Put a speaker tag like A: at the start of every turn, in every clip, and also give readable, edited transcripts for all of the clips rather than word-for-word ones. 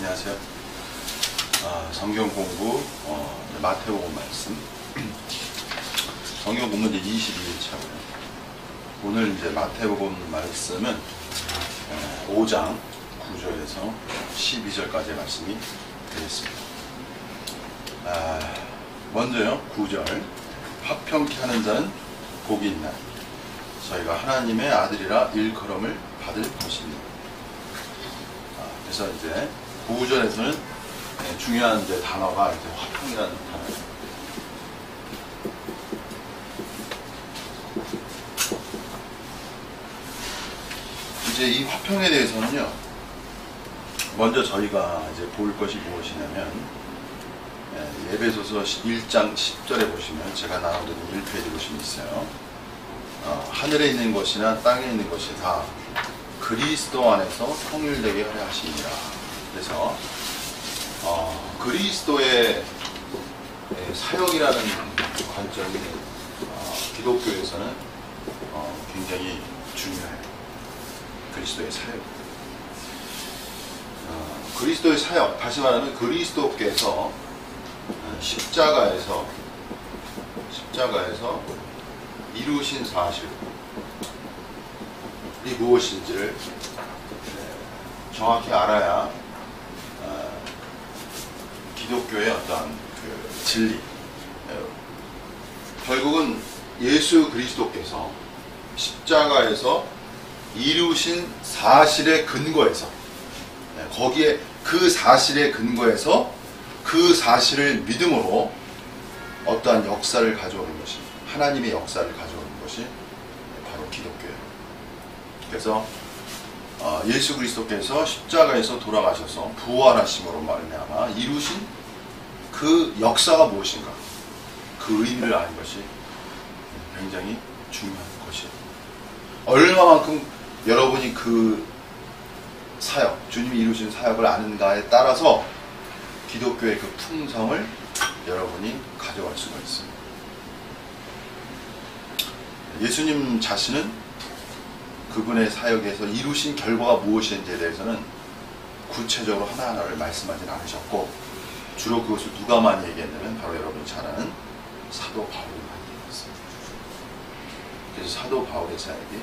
A: 안녕하세요. 성경 공부, 마태복음 말씀. 성경 공부 이제 22일차고요. 오늘 이제 마태복음 말씀은 5장 9절에서 12절까지의 말씀이 되겠습니다. 먼저요, 9절. 화평케 하는 자는 복이 있나니 저희가 하나님의 아들이라 일컬음을 받을 것입니다. 그래서 이제 9절에서는 중요한 이제 단어가 이제 화평이라는 단어예요. 이제 이 화평에 대해서는요, 먼저 저희가 이제 볼 것이 무엇이냐면, 에베소서 1장 10절에 보시면 제가 나눠드린 1페이지 보시면 있어요. 하늘에 있는 것이나 땅에 있는 것이 다 그리스도 안에서 통일되게 하려 하시니라. 그래서 그리스도의 사역이라는 관점이 기독교에서는 굉장히 중요해요. 그리스도의 사역. 그리스도의 사역, 다시 말하면 그리스도께서 십자가에서 이루신 사실이 무엇인지를 정확히 알아야 기독교의 어떤 그 진리, 결국은 예수 그리스도께서 십자가에서 이루신 사실의 근거에서, 거기에 그 사실의 근거에서 그 사실을 믿음으로 어떠한 역사를 가져오는 것이, 하나님의 역사를 가져오는 것이 바로 기독교예요. 그래서 예수 그리스도께서 십자가에서 돌아가셔서 부활하심으로 말미암아 이루신 그 역사가 무엇인가, 그 의미를 아는 것이 굉장히 중요한 것이에요. 얼마만큼 여러분이 그 사역, 주님이 이루신 사역을 아는가에 따라서 기독교의 그 풍성을 여러분이 가져갈 수가 있습니다. 예수님 자신은 그분의 사역에서 이루신 결과가 무엇인지에 대해서는 구체적으로 하나하나를 말씀하지는 않으셨고, 주로 그것을 누가 많이 얘기했냐면 바로 여러분이 잘 아는 사도 바울이 많이 얘기했습니다. 그래서 사도 바울의 사역이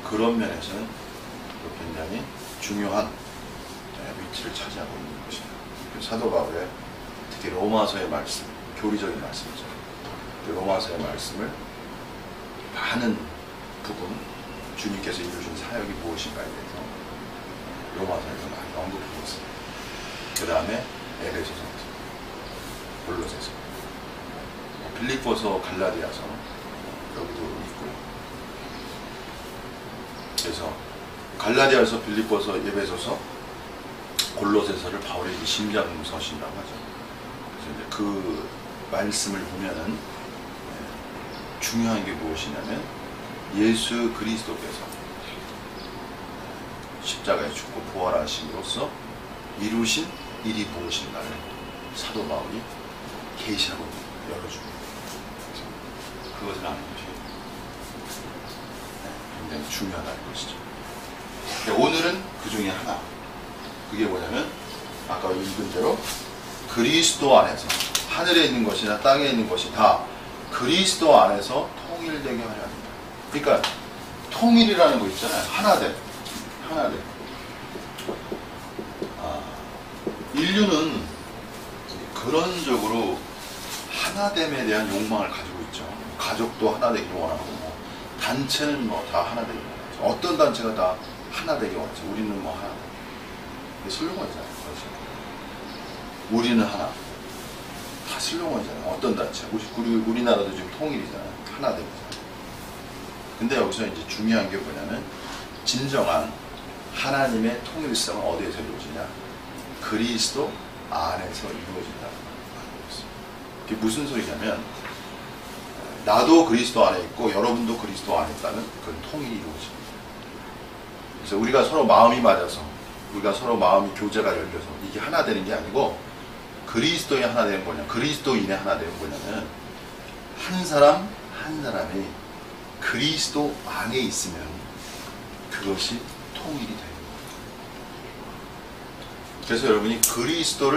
A: 그런 면에서는 또 굉장히 중요한 위치를 차지하고 있는 것입니다. 사도 바울의 특히 로마서의 말씀, 교리적인 말씀이죠. 그 로마서의 말씀을 많은 부분, 주님께서 이루신 사역이 무엇인가에 대해서 로마서에서 많이 언급하고 있습니다. 그 다음에 에베소서, 골로새서, 빌립보서, 갈라디아서 여기도 있고요. 그래서 갈라디아서, 빌립보서, 에베소서, 골로새서를 바울의 심장서신이라고 하죠. 그래서 이제 그 말씀을 보면은 중요한 게 무엇이냐면 예수 그리스도께서 십자가에 죽고 부활하심으로써 이루신 일이 무엇인가를 사도 바울이 계시하고 열어줍니다. 그것을 아는 것이 굉장히 중요하다는 것이죠. 오늘은 그 중에 하나, 그게 뭐냐면 아까 읽은 대로 그리스도 안에서, 하늘에 있는 것이나 땅에 있는 것이 다 그리스도 안에서 통일되게 하려 합니다. 그러니까 통일이라는 거 있잖아요. 하나됨. 인류는 근원적으로 하나됨에 대한 욕망을 가지고 있죠. 가족도 하나 되기를 원하고, 단체는 다 하나 되기를 원하죠. 어떤 단체가 다 하나 되기 원하죠. 우리는 하나. 이게 슬로건이잖아요. 그렇죠? 우리는 하나. 다 슬로건이잖아요. 어떤 단체. 우리나라도 지금 통일이잖아요. 하나 되기잖아요. 근데 여기서 이제 중요한 게 뭐냐면, 진정한 하나님의 통일성은 어디에서 이루어지냐? 그리스도 안에서 이루어진다는 말이었습니다. 그게 무슨 소리냐면, 나도 그리스도 안에 있고 여러분도 그리스도 안에 있다는 그런 통일이 이루어집니다. 그래서 우리가 서로 마음이 맞아서, 우리가 서로 마음이 교제가 열려서 이게 하나 되는 게 아니고, 그리스도의 하나 되는 뭐냐, 그리스도인의 하나 되는 뭐냐면, 한 사람 한 사람이 그리스도 안에 있으면 그것이 통일이 됩니다. 그래서 여러분이 그리스도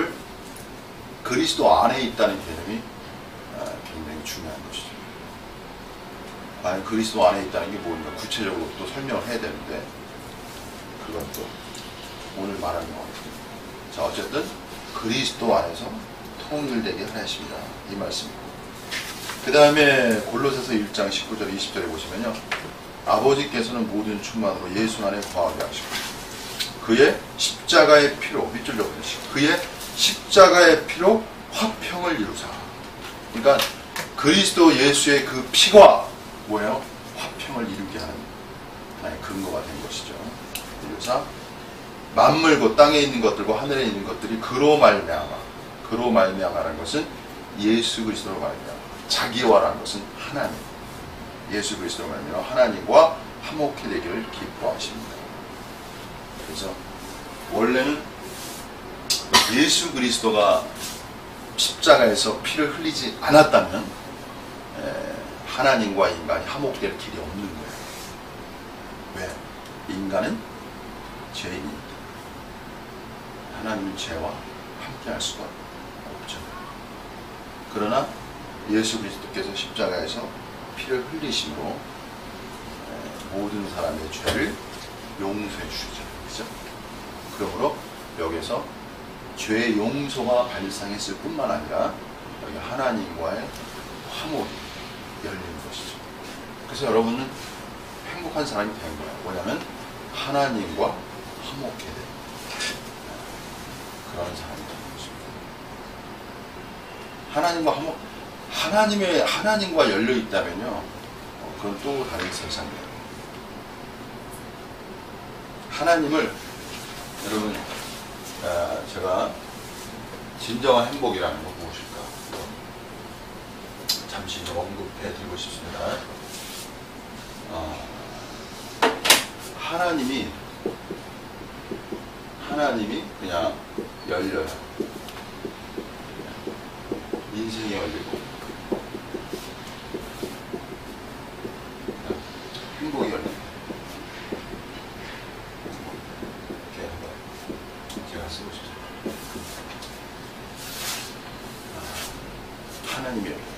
A: 안에 있다는 개념이 굉장히 중요한 것이죠. 아니, 그리스도 안에 있다는 게 뭔가 구체적으로 또 설명을 해야 되는데, 그건 또 오늘 말하는 거거든요. 자, 어쨌든 그리스도 안에서 통일되게 하십니다. 이 말씀이고, 그 다음에 골로새서 1장 19절 20절에 보시면요, 아버지께서는 모든 충만으로 예수 안에 거하게 하시고 그의 십자가의 피로, 밑줄 적으시고 그의 십자가의 피로 화평을 이루사. 그러니까 그리스도 예수의 그 피가 뭐예요? 화평을 이루게 하는 하나의 근거가 된 것이죠. 이루사 만물고 땅에 있는 것들과 하늘에 있는 것들이 그로 말미암아라는 것은 예수 그리스도로 말미암아, 자기와라는 것은 하나님, 예수 그리스도로 말미암아 하나님과 화목해 되기를 기뻐하십니다. 그래서 원래는 예수 그리스도가 십자가에서 피를 흘리지 않았다면 하나님과 인간이 화목될 길이 없는 거예요. 왜? 인간은 죄인입니다. 하나님은 죄와 함께할 수가 없죠. 그러나 예수 그리스도께서 십자가에서 피를 흘리심으로 모든 사람의 죄를 용서해 주시죠. 그죠? 그러므로 여기서 죄의 용서가 발생했을 뿐만 아니라 여기 하나님과의 화목이 열리는 것이죠. 그래서 여러분은 행복한 사람이 된 거예요. 뭐냐면 하나님과 화목해 된 그런 사람이 되는 것입니다. 하나님과 열려 있다면요, 그건 또 다른 세상이에요. 하나님을 여러분, 제가 진정한 행복이라는 거 무엇일까? 잠시 좀 언급해 드리고 싶습니다. 하나님이 그냥 열려요. 인생이 열리고 행복이 열리고. 이렇게 한번 제가 쓰고 싶어요. 하나님이 열려요.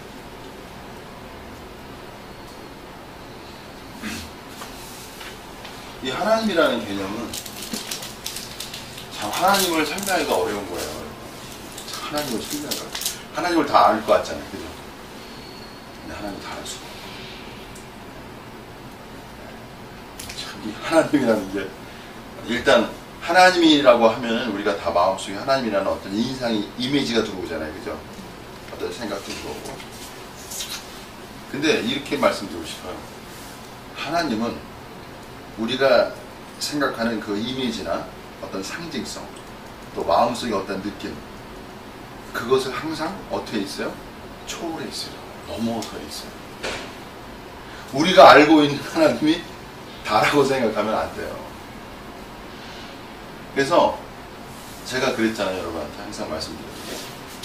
A: 이 하나님이라는 개념은 참 하나님을 설명하기가 어려운 거예요. 하나님을 설명하기가, 하나님을 다 알 것 같잖아요. 그죠? 근데 하나님 다 알 수가 없고. 참, 이 하나님이라는 게, 일단 하나님이라고 하면 우리가 다 마음속에 하나님이라는 어떤 인상이, 이미지가 들어오잖아요. 그죠? 어떤 생각도 들어오고. 근데 이렇게 말씀드리고 싶어요. 하나님은 우리가 생각하는 그 이미지나 어떤 상징성, 또 마음속의 어떤 느낌, 그것을 항상 어떻게 있어요? 초월해 있어요. 넘어서 있어요. 우리가 알고 있는 하나님이 다라고 생각하면 안 돼요. 그래서 제가 그랬잖아요. 여러분한테 항상 말씀드리는 게,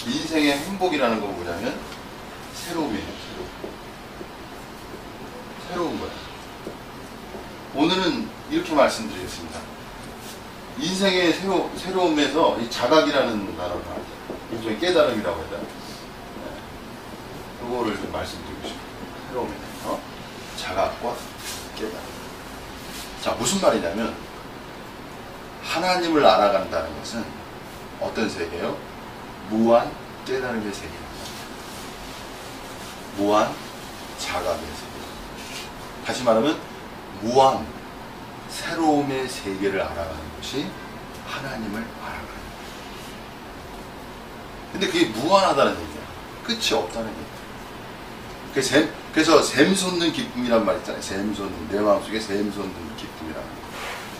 A: 인생의 행복이라는 건 뭐냐면 새로움이에요. 새로운 거예요. 오늘은 이렇게 말씀드리겠습니다. 인생의 새로움에서 이 자각이라는 단어가 일종의 깨달음이라고 해야 되나? 그거를 좀 말씀드리고 싶어요. 새로움에 대해서 자각과 깨달음. 자, 무슨 말이냐면 하나님을 알아간다는 것은 어떤 세계예요? 무한 깨달음의 세계입니다. 무한 자각의 세계. 다시 말하면 무한 새로움의 세계를 알아가는 것이 하나님을 알아가는 거예요. 근데 그게 무한하다는 얘기야. 끝이 없다는 얘기야. 그래서 샘솟는 기쁨이란 말 있잖아요. 샘솟는, 내 마음속에 샘솟는 기쁨이라는 거.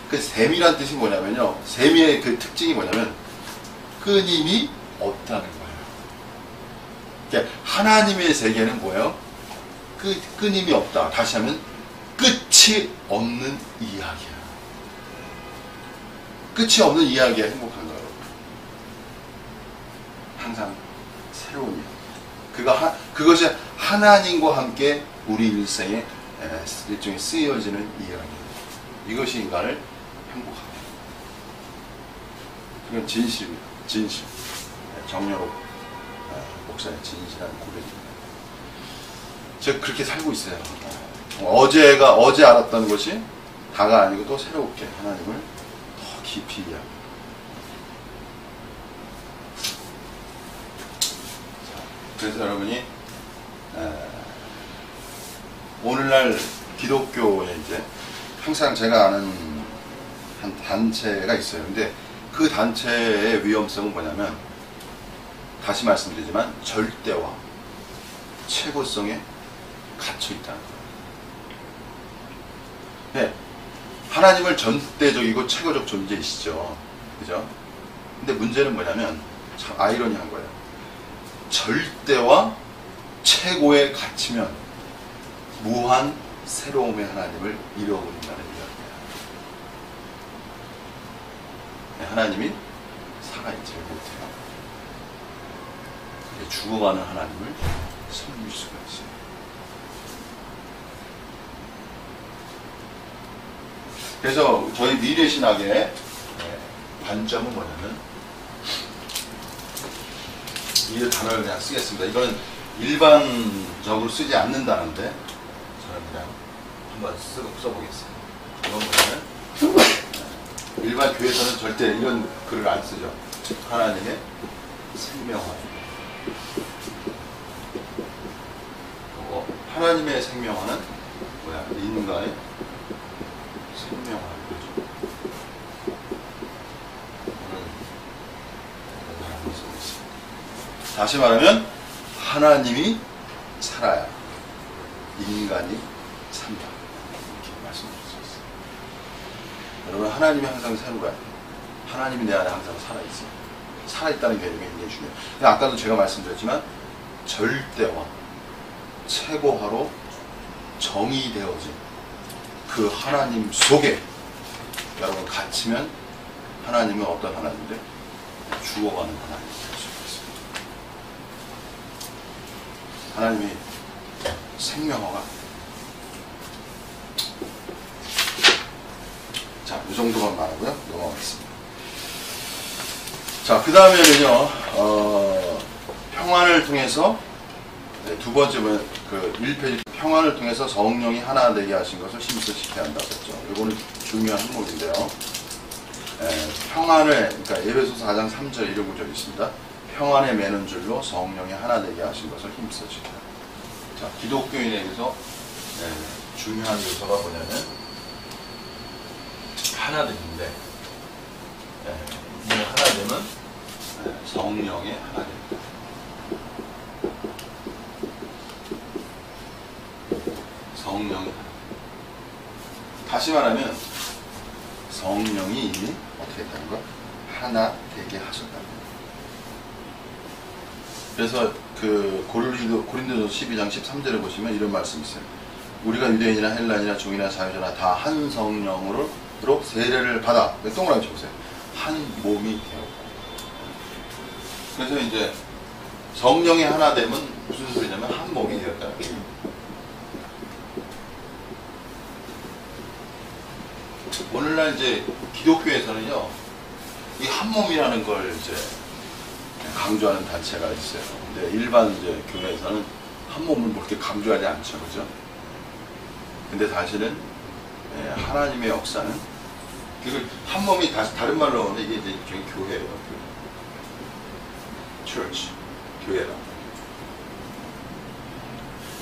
A: 그 샘이란 뜻이 뭐냐면요, 샘의 그 특징이 뭐냐면 끊임이 없다는 거예요. 그러니까 하나님의 세계는 뭐예요? 끊임이 없다. 다시 하면 끝이 없는 이야기야. 끝이 없는 이야기가 행복한 거예요. 항상 새로운 이야기. 그것이 하나님과 함께 우리 일생에 일종의 쓰여지는 이야기. 이것이 인간을 행복하게. 이건 진실입니다. 진실. 정여록 목사의 진실한 고백입니다. 제가 그렇게 살고 있어요. 어제 알았던 것이 다가 아니고 또 새롭게 하나님을 더 깊이 이해하고. 그래서 여러분이 오늘날 기독교에 이제 항상 제가 아는 한 단체가 있어요. 근데 그 단체의 위험성은 뭐냐면, 다시 말씀드리지만 절대와 최고성에 갇혀 있다는 거예요. 네, 하나님을 절대적이고 최고적 존재이시죠. 그죠? 근데 문제는 뭐냐면 참 아이러니한 거예요. 절대와 최고에 갇히면 무한 새로움의 하나님을 잃어버린다는 이야기예요. 네, 하나님이 살아있지 못해요. 죽어가는 하나님을 섬길 수가 있어요. 그래서 저희 미래신학의 관점은 뭐냐면, 이 단어를 그냥 쓰겠습니다. 이거는 일반적으로 쓰지 않는다는데 저는 그냥 한번 써보겠습니다. 이건 뭐냐면, 일반 교회에서는 절대 이런 글을 안 쓰죠. 하나님의 생명화. 하나님의 생명화는 뭐야? 인간의 생명화를 그죠? 다시 말하면 하나님이 살아야 인간이 산다. 이렇게 말씀드릴 수 있어요. 여러분, 하나님이 항상 새로워야 돼요. 하나님이 내 안에 항상 살아있어요. 살아있다는 개념이 굉장히 중요해요. 아까도 제가 말씀드렸지만 절대와 최고화로 정의되어진 그 하나님 속에 여러분 갇히면 하나님은 어떤 하나님인데? 죽어가는 하나님이 될 수 있습니다. 하나님이 생명화가. 자, 이 정도만 말하고요. 넘어가겠습니다. 자, 그 다음에는요, 평안을 통해서, 두 번째, 그 1페이지, 평안을 통해서 성령이 하나 되게 하신 것을 힘써 지켜야 한다고 했죠. 이거는 중요한 항목인데요. 평안을, 그러니까 에베소서 4장 3절 이런 구절이 있습니다. 평안에 매는 줄로 성령이 하나 되게 하신 것을 힘써 지켜야 한다. 자, 기독교인에게서 중요한 요소가 뭐냐면, 하나됨인데, 이 하나됨은 성령의 하나됨입니다. 성령이, 다시 말하면 성령이 이미 어떻게 했다는 거? 하나 되게 하셨다는 거예요. 그래서 그 고린도서 12장 13절에 보시면 이런 말씀이 있어요. 우리가 유대인이나 헬라인이나 종이나 자유자나 다 한 성령으로 세례를 받아. 동그라미 쳐보세요. 한 몸이 되었고. 그래서 이제 성령의 하나됨은 무슨 소리냐면 한 몸이 되었다는 거예요. 오늘날 이제 기독교에서는요, 이 한 몸이라는 걸 이제 강조하는 단체가 있어요. 근데 일반 이제 교회에서는 한 몸을 그렇게 강조하지 않죠, 그죠? 근데 사실은 하나님의 역사는 그 한 몸이 다른 말로 하면 이게 이제 교회예요. church, 교회다.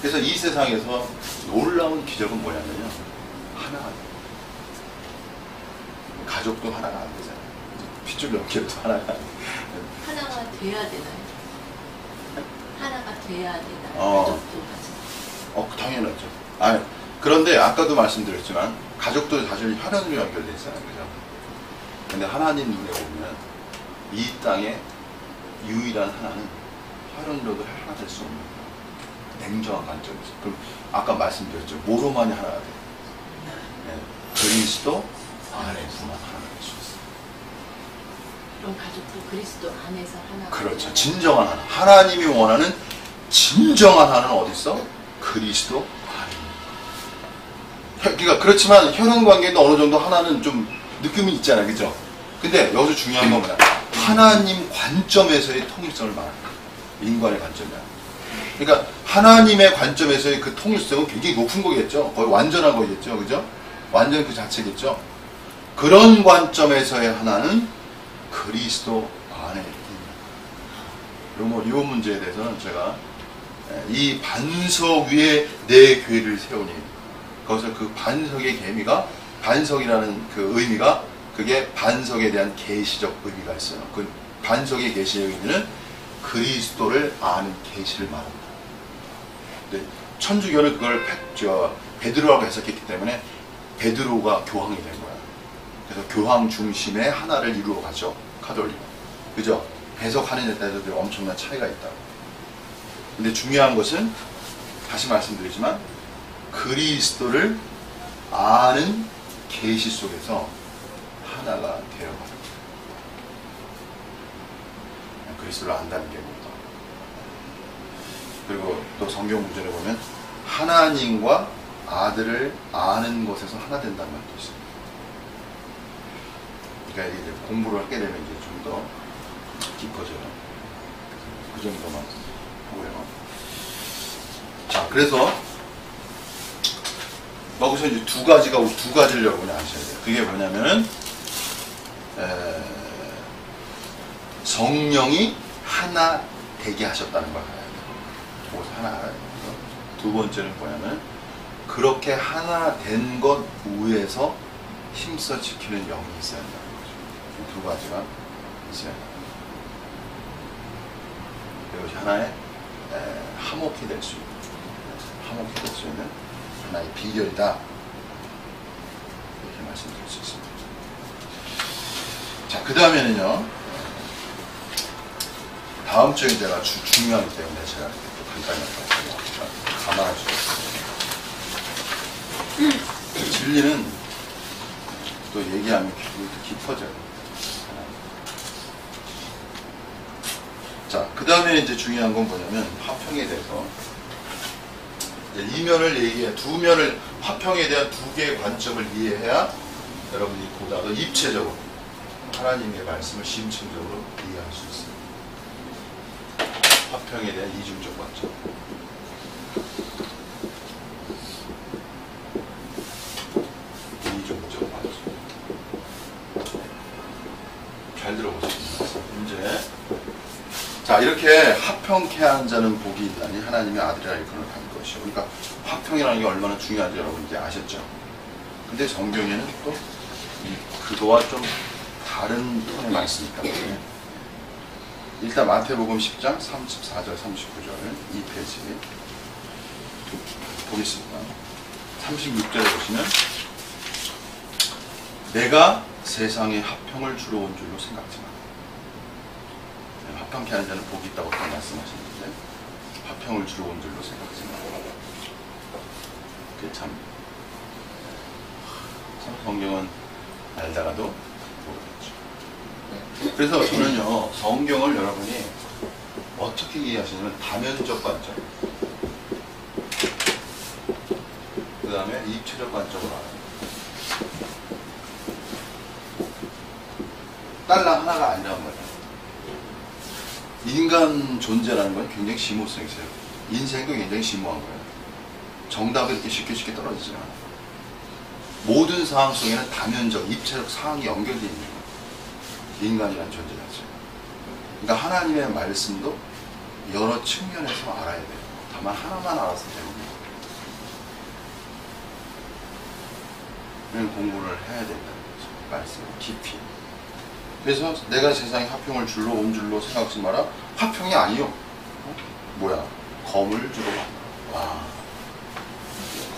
A: 그래서 이 세상에서 놀라운 기적은 뭐냐면요, 하나가 돼요. 가족도 하나가 안 되잖아요. 핏줄 넘기도 하나가 안 돼요.
B: 하나가 돼야 되나요? 하나가 돼야 되나요? 가족도 같이.
A: 당연하죠. 아니, 그런데 아까도 말씀드렸지만 가족도 사실 혈연으로 연결되어 있잖아요. 그죠? 근데 하나님 눈에 보면 이 땅에 유일한 하나는 혈연으로도 하나 될 수 없는 냉정한 관점이죠. 그럼 아까 말씀드렸죠. 뭐로만이 하나가 돼요? 그리스도 안에서만 하나가 될 수 있어요.
B: 그럼 가족도 그리스도 안에서 하나가.
A: 그렇죠. 진정한 하나. 하나님이 원하는 진정한 하나는 어디 있어? 그리스도 안에. 그러니까 그렇지만 혈연 관계도 어느 정도 하나는 좀 느낌이 있잖아요, 그죠? 근데 여기서 중요한 건 뭐냐? 하나님 관점에서의 통일성을 말합니다. 인간의 관점이야. 그러니까 하나님의 관점에서의 그 통일성은 굉장히 높은 거겠죠. 거의 완전한 거겠죠. 그죠? 완전 그 자체겠죠. 그런 관점에서의 하나는 그리스도 안에 있습니다. 이 문제에 대해서는 제가 이 반석 위에 내 교회를 세우니 거기서 그 반석의 개미가 반석이라는 그 의미가 그게 반석에 대한 계시적 의미가 있어요. 그 반석의 계시의 의미는 그리스도를 아는 계시를 말합니다. 근데 천주교는 그걸 베드로라고 해석했기 때문에 베드로가 교황이 된 거야. 그래서 교황 중심의 하나를 이루어 가죠. 카톨릭. 그죠? 해석하는 데 따라서 엄청난 차이가 있다. 근데 중요한 것은 다시 말씀드리지만 그리스도를 아는 계시 속에서 하나가 되어갑니다. 그리스도를 안다는 게 뭡니까? 그리고 또 성경 구절에 보면 하나님과 아들을 아는 것에서 하나 된다는 말도 있습니다. 그러니까 이제 공부를 하게 되면 이제 좀 더 깊어져요. 그 정도만 보고요. 자, 그래서 여기서 이제 두 가지를 여러분이 아셔야 돼요. 그게 뭐냐면은 성령이 하나 되게 하셨다는 걸 알아야 돼요. 그것을 하나 알아야 돼요. 두 번째는 뭐냐면 그렇게 하나 된 것 위에서 힘써 지키는 영이 있어야 한다는 거죠. 두 가지가 있어야 한다. 이것이 하나의 화목이 될 수 있는 하나의 비결이다. 이렇게 말씀드릴 수 있습니다. 자, 그 다음에는요. 다음 주에 제가 중요하기 때문에 제가 또 간단히 감안할 수 있습니다. 진리는 또 얘기하면 깊어져요. 자, 그 다음에 이제 중요한 건 뭐냐면 화평에 대해서 두 면을 화평에 대한 두 개의 관점을 이해해야 여러분이 보다 더 입체적으로 하나님의 말씀을 심층적으로 이해할 수 있습니다. 화평에 대한 이중적 관점. 이중적 관점. 잘 들어보십시오. 이제 자, 이렇게 화평케 한 자는 복이 있나니 하나님의 아들이라 일컬음을 받을 것이요. 그러니까 화평이라는 게 얼마나 중요한지 여러분 이제 아셨죠? 근데 성경에는 또 그거와 좀 다른 톤의 말씀이 있다. 일단 마태복음 10장 34절 39절 2페이지 보겠습니다. 36절에 보시면 내가 세상에 화평을 주러 온 줄로 생각지 마. 화평케 하는 자는 복이 있다고 또 말씀하셨는데 화평을 주러 온 줄로 생각지 마. 그게 참 성경은 알다가도 모르겠죠. 그래서 저는요 성경을 여러분이 어떻게 이해하시냐면 다면적 관점, 그 다음에 입체적 관점으로 알아요. 딸랑 하나가 아니란 말이에요. 인간 존재라는 건 굉장히 심오성이 있어요. 인생도 굉장히 심오한 거예요. 정답이 이렇게 쉽게 떨어지지 않아요. 모든 상황 속에는 다면적, 입체적 상황이 연결되어 있는 거예요. 인간이라는 존재 자체가. 그러니까 하나님의 말씀도 여러 측면에서 알아야 돼요. 다만 하나만 알아서 되는 거예요. 공부를 해야 된다는 거죠. 말씀을 깊이. 그래서 내가 세상에 화평을 줄로 온 줄로 생각하지 마라. 화평이 아니요. 뭐야? 검을 주러 간다. 와.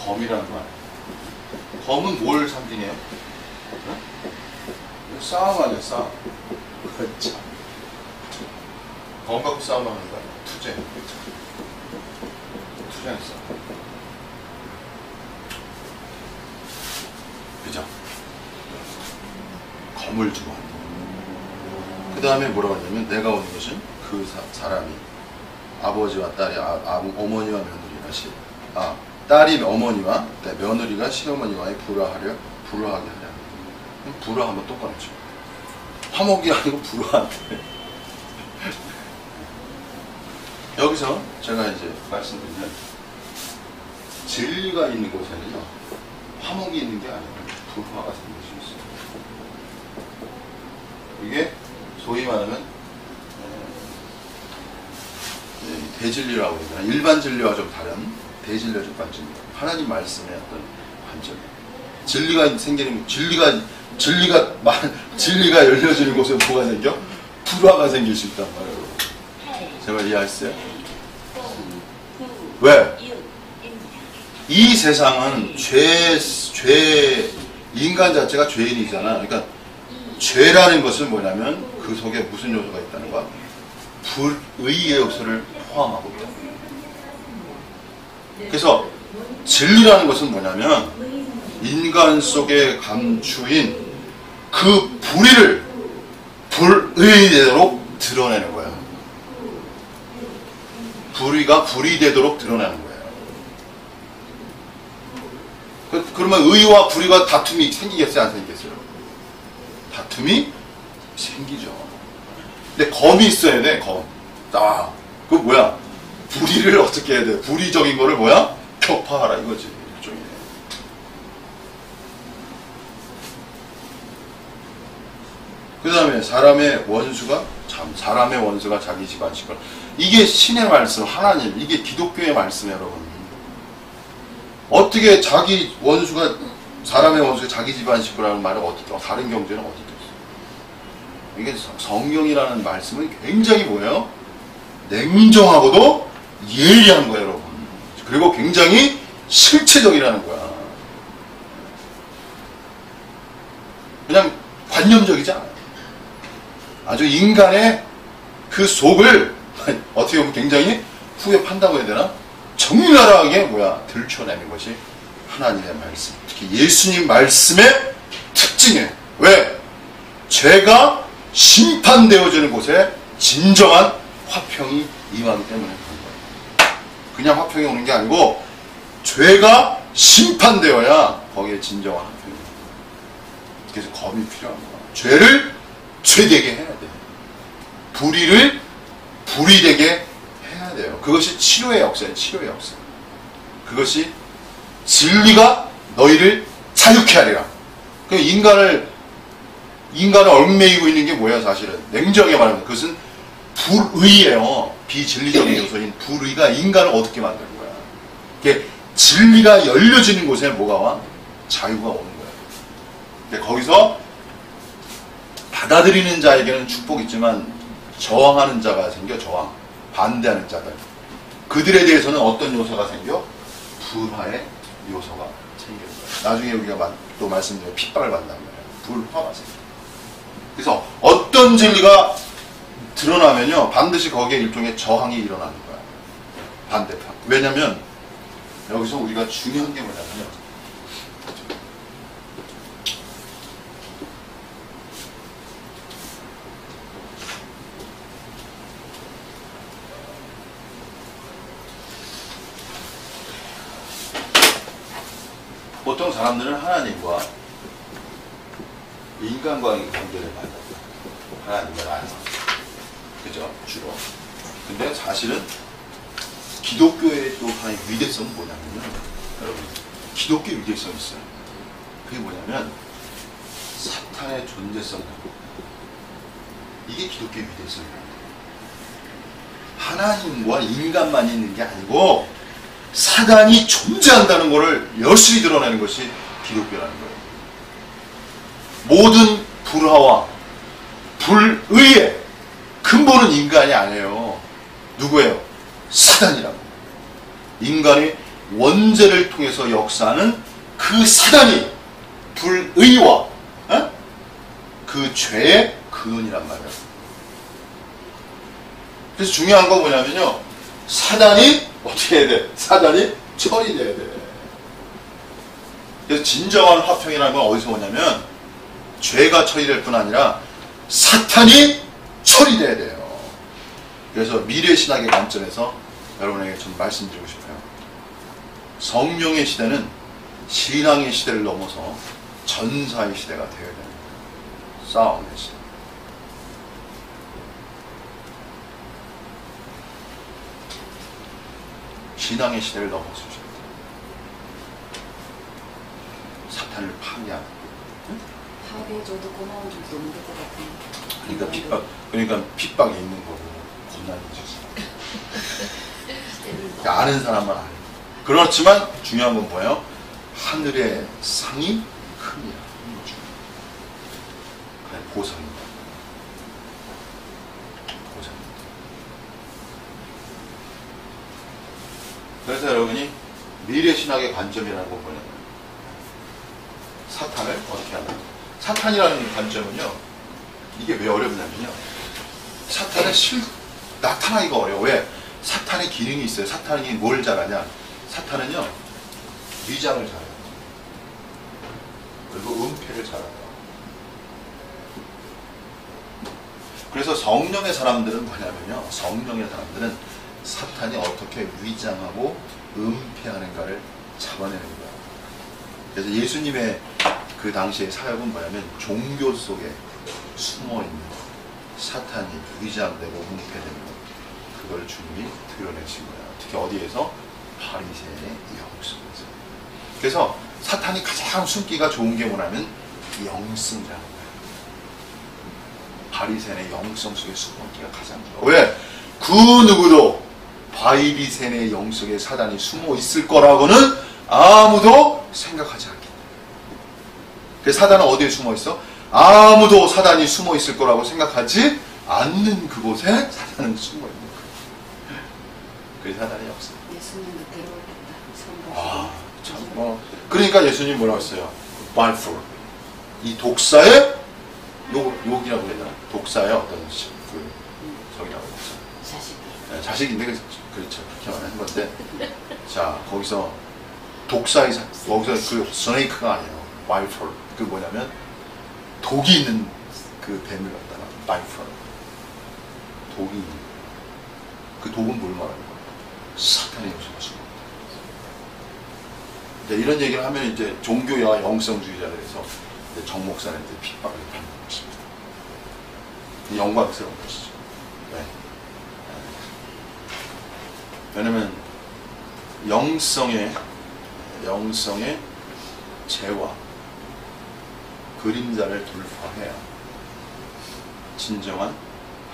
A: 검이라는 말. 검은 뭘 상징해요? 네? 싸움 아니야, 싸움. 그렇죠. 검 갖고 싸움하는 거야. 투쟁. 투쟁했어. 그죠? 검을 주고 한다. 그 다음에 뭐라고 하냐면 내가 오는 것은 그 사람이 아버지와 딸이 어머니와 며느리가 딸이 어머니와 며느리가 시어머니와의 불화하게 하려. 불화하면 똑같죠. 화목이 아니고 불화한테. 여기서 제가 이제 말씀드리면 진리가 있는 곳에는요 화목이 있는 게 아니고 불화가 생길 수 있어요. 이게 소위 말하면 대진리라고 해야 되나, 일반 진리와 좀 다른 대진리적 관점입니다. 하나님 말씀의 어떤 관점이에요. 진리가 생기는, 진리가 열려지는 곳에 뭐가 생겨? 불화가 생길 수 있단 말이에요. 제가 이해하셨어요? 왜? 이 세상은 인간 자체가 죄인이잖아. 그러니까 죄라는 것은 뭐냐면 그 속에 무슨 요소가 있다는 거야? 불의의 요소를 포함하고 있다. 그래서 진리라는 것은 뭐냐면 인간 속에 감추인 그 불의를 불의되도록 드러내는 거야. 불의가 불의되도록 드러내는 거예요. 그러면 의와 불의가 다툼이 생기겠어요? 안 생기겠어요? 다툼이 생기죠. 근데 검이 있어야 돼, 검. 아, 그거 뭐야? 불의를 어떻게 해야 돼? 불의적인 거를 뭐야? 격파하라 이거지. 일종의. 그 다음에 사람의 원수가 자기 집안 식구라. 이게 신의 말씀, 하나님, 이게 기독교의 말씀이에요, 여러분. 어떻게 자기 원수가, 사람의 원수가 자기 집안 식구라는 말을 어떻게, 다른 경제는 어디 있어요? 이게 성경이라는 말씀은 굉장히 뭐예요? 냉정하고도 예리한 거예요, 여러분. 그리고 굉장히 실체적이라는 거야. 그냥 관념적이지 않아요. 아주 인간의 그 속을 어떻게 보면 굉장히 후에 판다고 해야 되나? 적나라하게 들춰내는 것이 하나님의 말씀. 특히 예수님 말씀의 특징이에요. 왜? 죄가 심판되어지는 곳에 진정한 화평이 임하기 때문에 그런 거예요. 그냥 화평이 오는 게 아니고 죄가 심판되어야 거기에 진정한 화평이 오는 거예요. 그래서 검이 필요한 거예요. 죄를 죄되게 해야 돼요. 불의를 불의되게 해야 돼요. 그것이 치료의 역사예요. 치료의 역사. 그것이 진리가 너희를 자유케 하리라. 인간을 얽매이고 있는 게 뭐예요? 사실은 냉정하게 말하면 그것은 불의예요. 비진리적인 요소인 불의가 인간을 어떻게 만드는 거야? 이게 진리가 열려지는 곳에 뭐가 와? 자유가 오는 거야. 거기서 받아들이는 자에게는 축복이 있지만 저항하는 자가 생겨. 저항, 반대하는 자들, 그들에 대해서는 어떤 요소가 생겨? 불화의 요소가 생겨요. 나중에 우리가 또 말씀드린 핍박을 받는단 말이에요. 불화가 생겨. 그래서 어떤 진리가 드러나면요 반드시 거기에 일종의 저항이 일어나는 거야. 반대파. 왜냐면 여기서 우리가 중요한 게 뭐냐면요, 보통 사람들은 하나님과 인간과의 관계를 봐요. 하나님과 나는. 그죠? 주로. 근데 사실은 기독교의 또 하나의 위대성은 뭐냐면요, 여러분, 기독교 위대성이 있어요. 그게 뭐냐면 사탄의 존재성. 이게 기독교의 위대성이에요. 하나님과 인간만 있는 게 아니고 사단이 존재한다는 것을 여실히 드러내는 것이 기독교라는 거예요. 모든 불화와 불의의 근본은 인간이 아니에요. 누구예요? 사단이라고. 인간의 원죄를 통해서 역사하는 그 사단이 불의와 그 죄의 근원이란 말이에요. 그래서 중요한 건 뭐냐면요, 사단이 어떻게 해야 돼? 사단이 처리돼야 돼. 그래서 진정한 화평이라는 건 어디서 오냐면 죄가 처리될 뿐 아니라 사탄이 처리돼야 돼요. 그래서 미래신학의 관점에서 여러분에게 좀 말씀드리고 싶어요. 성령의 시대는 신앙의 시대를 넘어서 전사의 시대가 되어야 됩니다. 싸움의 시대. 신앙의 시대를 넘어서셨다. 사탄을 파괴하는.
C: 파괴해줘도 고마운 줄도 없는 것 같은.
A: 그러니까 핍박에 있는 거고 고난이죠. 아는 사람만 알고. 그렇지만 중요한 건 뭐예요? 하늘의 상이 큽니다. 보상입니다. 보상입니다. 그래서 여러분이 미래신학의 관점이라는 건 뭐냐면 사탄을 어떻게 하나. 사탄이라는 관점은요, 이게 왜 어렵냐면요, 사탄은 나타나기가 어려워. 왜? 사탄의 기능이 있어요. 사탄이 뭘 잘하냐? 사탄은요, 위장을 잘해요. 그리고 은폐를 잘한다. 그래서 성령의 사람들은 뭐냐면요, 성령의 사람들은 사탄이 어떻게 위장하고 은폐하는가를 잡아내는 거야. 그래서 예수님의 그 당시의 사역은 뭐냐면 종교 속에 숨어있는 사탄이 위장되고 은폐되는 것, 그걸 주님이 드러내신 거야. 특히 어디에서? 바리새인의 영성에서. 그래서 사탄이 가장 숨기가 좋은 게 뭐냐면 영성이라는 거야. 바리새인의 영성 속에 숨기가 가장 좋아. 왜? 그 누구도 바리새인의 영 속에 사단이 숨어 있을 거라고는 아무도 생각하지 않겠다. 그래서 사단은 어디에 숨어 있어? 아무도 사단이 숨어 있을 거라고 생각하지 않는 그곳에 사단은 숨어 있는 거야. 그게 사단의 역사.
C: 예수님도 괴로웠겠다.
A: 아, 참. 그러니까 예수님 뭐라고 했어요? baleful. 이 독사의 욕이라고 해야 되나? 독사의 어떤 저기라고 했죠.
C: 자식이.
A: 네, 자식인데 그렇죠. 그렇게 말하는 건데. 자, 거기서 독사의 거기서 그 스네이크가 아니에요. baleful. 그 뭐냐면 독이 있는 그 뱀을 갖다가 baleful. 독이 있는. 그 독은 뭘 말하는 거예요? 사탄의 요소가 숨어 있다. 이런 얘기를 하면 이제 종교와 영성주의자들에서 정 목사님들 핍박을 받는 것입니다. 영광스러운 것이죠. 네. 왜냐면 영성의 재화, 그림자를 돌파해야 진정한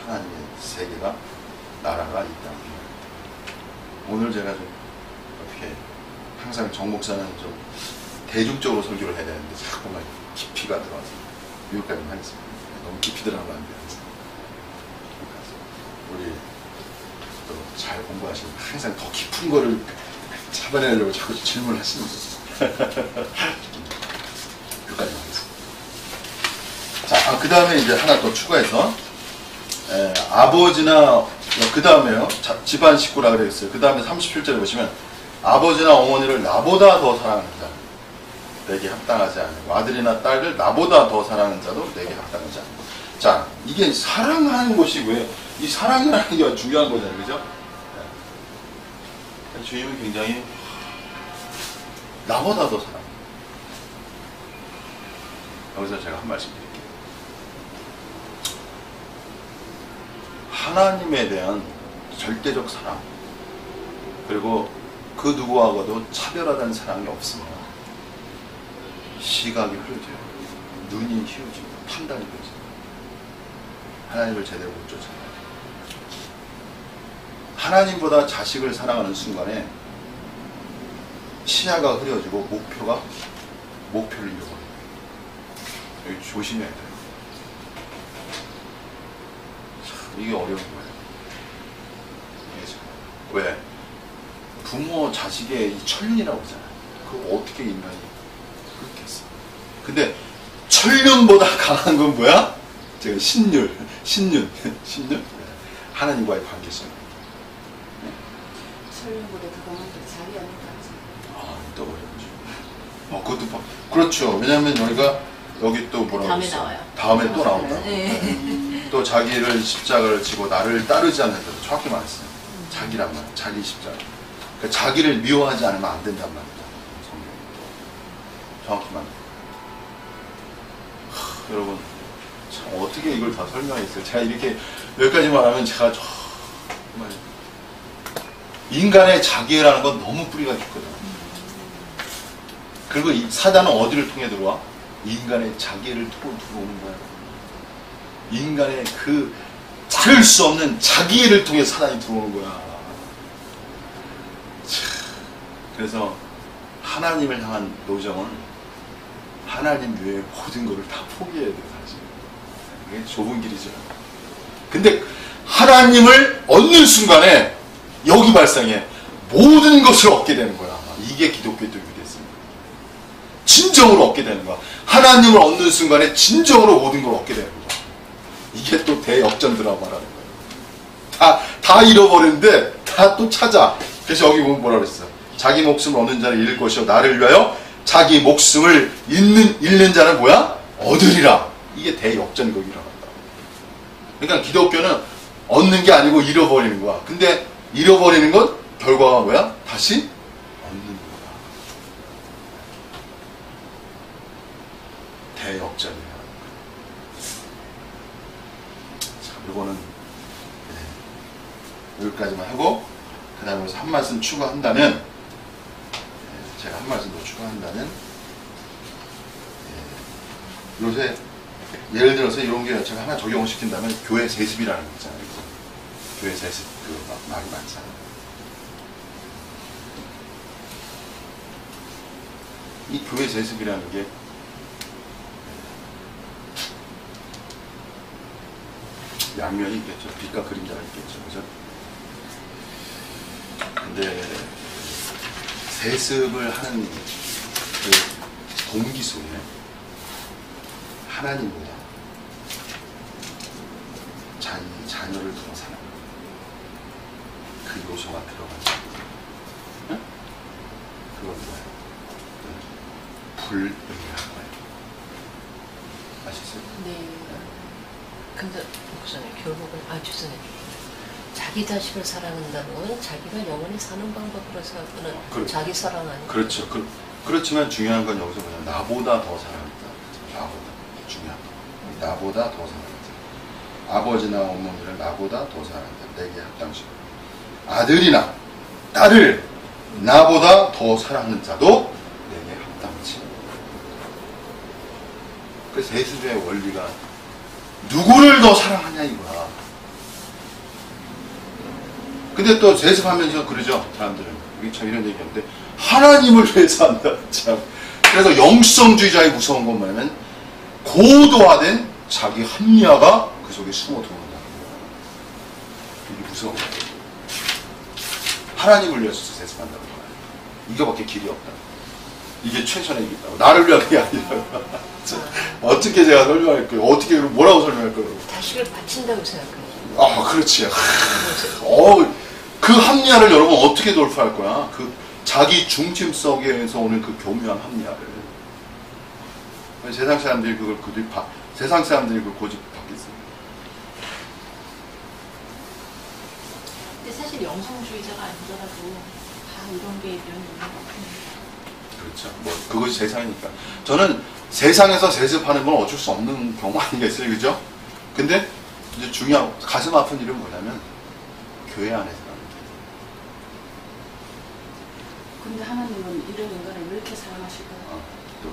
A: 하나님의 세계가, 나라가 있다. 오늘 제가 좀 어떻게 항상 정 목사는 좀 대중적으로 설교를 해야 되는데 자꾸만 깊이가 들어와서 여기까지 하겠습니다. 너무 깊이 들어가면 안 돼요. 우리 또 잘 공부하시면 항상 더 깊은 거를 잡아내려고 자꾸 질문을 하시는 거예요. 여기까지 하겠습니다. 자, 그 다음에 이제 하나 더 추가해서 아버지나 그 다음에요. 집안 식구라 그랬어요. 그 다음에 37절에 보시면 아버지나 어머니를 나보다 더 사랑하는 자 내게 합당하지 않고 아들이나 딸을 나보다 더 사랑하는 자도 내게 합당하지 않고. 자, 이게 사랑하는 것이 왜 이 사랑이라는 게 중요한 거잖아요. 그죠? 네. 주님은 굉장히 나보다 더 사랑해요. 여기서 제가 한 말씀 드릴게요. 하나님에 대한 절대적 사랑, 그리고 그 누구하고도 차별화된 사랑이 없으면 시각이 흐려져요. 눈이 휘어지고 판단이 흐려져요. 하나님을 제대로 못 쫓아가요. 하나님보다 자식을 사랑하는 순간에 시야가 흐려지고 목표를 잃어버려요. 여기 조심해야 돼요. 이게 어려운 거예요. 왜? 부모 자식의 이 천륜이라고 하잖아요. 그거 어떻게 인간이 그렇게 했어. 근데 천륜보다 강한 건 뭐야? 제가 신륜. 하나님과의 관계성.
C: 천륜보다 더 강한 게 자기 아닐까지.
A: 아, 또 어렵죠. 그것도 그렇죠. 왜냐하면 여기 또 뭐라고
B: 다음에
A: 했어?
B: 나와요.
A: 다음에 또 나온다.
B: 네.
A: 또 자기를 십자가를 지고 나를 따르지 않는 자도 정확히 말했어요. 자기란 말, 자기 십자가. 그러니까 자기를 미워하지 않으면 안 된단 말이죠. 성경. 정확히 말해요. 여러분, 참 어떻게 이걸 다 설명했어요? 제가 이렇게 여기까지 말하면 제가 정말 인간의 자기애라는 건 너무 뿌리가 깊거든. 그리고 이 사단은 어디를 통해 들어와? 인간의 자기애를 통해 들어오는 거야. 인간의 그 자를 수 없는 자기애를 통해 사단이 들어오는 거야. 그래서 하나님을 향한 노정은 하나님 외에 모든 것을 다 포기해야 돼, 사실. 이게 좁은 길이죠. 근데 하나님을 얻는 순간에 여기 발상해 모든 것을 얻게 되는 거야. 이게 기독교의 또 유대습니다. 진정으로 얻게 되는 거야. 하나님을 얻는 순간에 진정으로 모든 걸 얻게 되는 거야. 이게 또 대역전 드라마라는 거야. 다 잃어버리는데 다 또 찾아. 그래서 여기 보면 뭐라 그랬어? 자기 목숨을 얻는 자는 잃을 것이요 나를 위하여 자기 목숨을 잃는 자는 뭐야? 얻으리라. 이게 대역전극이라고 한다. 그러니까 기독교는 얻는 게 아니고 잃어버리는 거야. 근데 잃어버리는 건 결과가 뭐야? 다시 얻는 거야. 대역전이야. 자, 이거는 여기까지만 하고 그 다음에 한 말씀 추가한다면 제가 한 말씀 더 추가한다면 요새 예를 들어서 이런 게 제가 하나 적용을 시킨다면 교회 세습이라는 거 있잖아요. 교회 세습 그 말이 많잖아요. 이 교회 세습이라는 게 양면이 있겠죠. 빛과 그림자가 있겠죠. 그죠? 근데 세습을 하는 그 동기 속에 하나님보다 자녀를 두고 사는 그 요소가 들어가죠. 응? 그건 뭐예요? 불의라는 거예요. 아시죠?
B: 네. 근데 목사님 결국은 죄송해요. 자기 자식을 사랑한다는 건 자기가 영원히 사는 방법으로 생각하는 자기 사랑 아니에요?
A: 그렇죠. 그렇지만 중요한 건 여기서 뭐냐, 나보다 더 사랑한다. 나보다 중요한 거. 나보다 더 사랑한다. 아버지나 어머니를 나보다 더 사랑한다. 내게 합당시고 아들이나 딸을 나보다 더 사랑하는 자도 내게 합당치. 그 세습의 원리가 누구를 더 사랑하냐 이거야. 근데 또 세습하면서 그러죠, 사람들은. 이게 참 이런 얘기하는데 하나님을 위해서 한다. 참. 그래서 영성주의자의 무서운 건 뭐냐면 고도화된 자기 합리화가 그 속에 숨어 들어온다는 거예요. 이게 무서운 거예요. 하나님을 위해서 세습한다는 거예요. 이거밖에 길이 없다. 이게 최선의 길이라고. 나를 위한 게 아니라. 어떻게 제가 설명할 거예요? 어떻게 뭐라고 설명할 거예요?
B: 자식을 바친다고 생각해요.
A: 아, 그렇지. 그 합리화를 여러분 어떻게 돌파할 거야? 그 자기 중심 속에서 오는 그 교묘한 합리화를. 세상 사람들이 그걸 세상 사람들이 그걸 고집받겠어요.
B: 근데 사실 영성주의자가 아니더라도 다 이런 게 있는 것 같아요.
A: 그렇죠. 뭐 그것이 세상이니까. 저는 세상에서 세습하는 건 어쩔 수 없는 경우 아니겠어요, 그죠? 근데 이제 중요한 가슴 아픈 일은 뭐냐면 교회 안에서.
C: 근데 하나님은 이런 인간을 왜 이렇게 사랑하실까요?
A: 또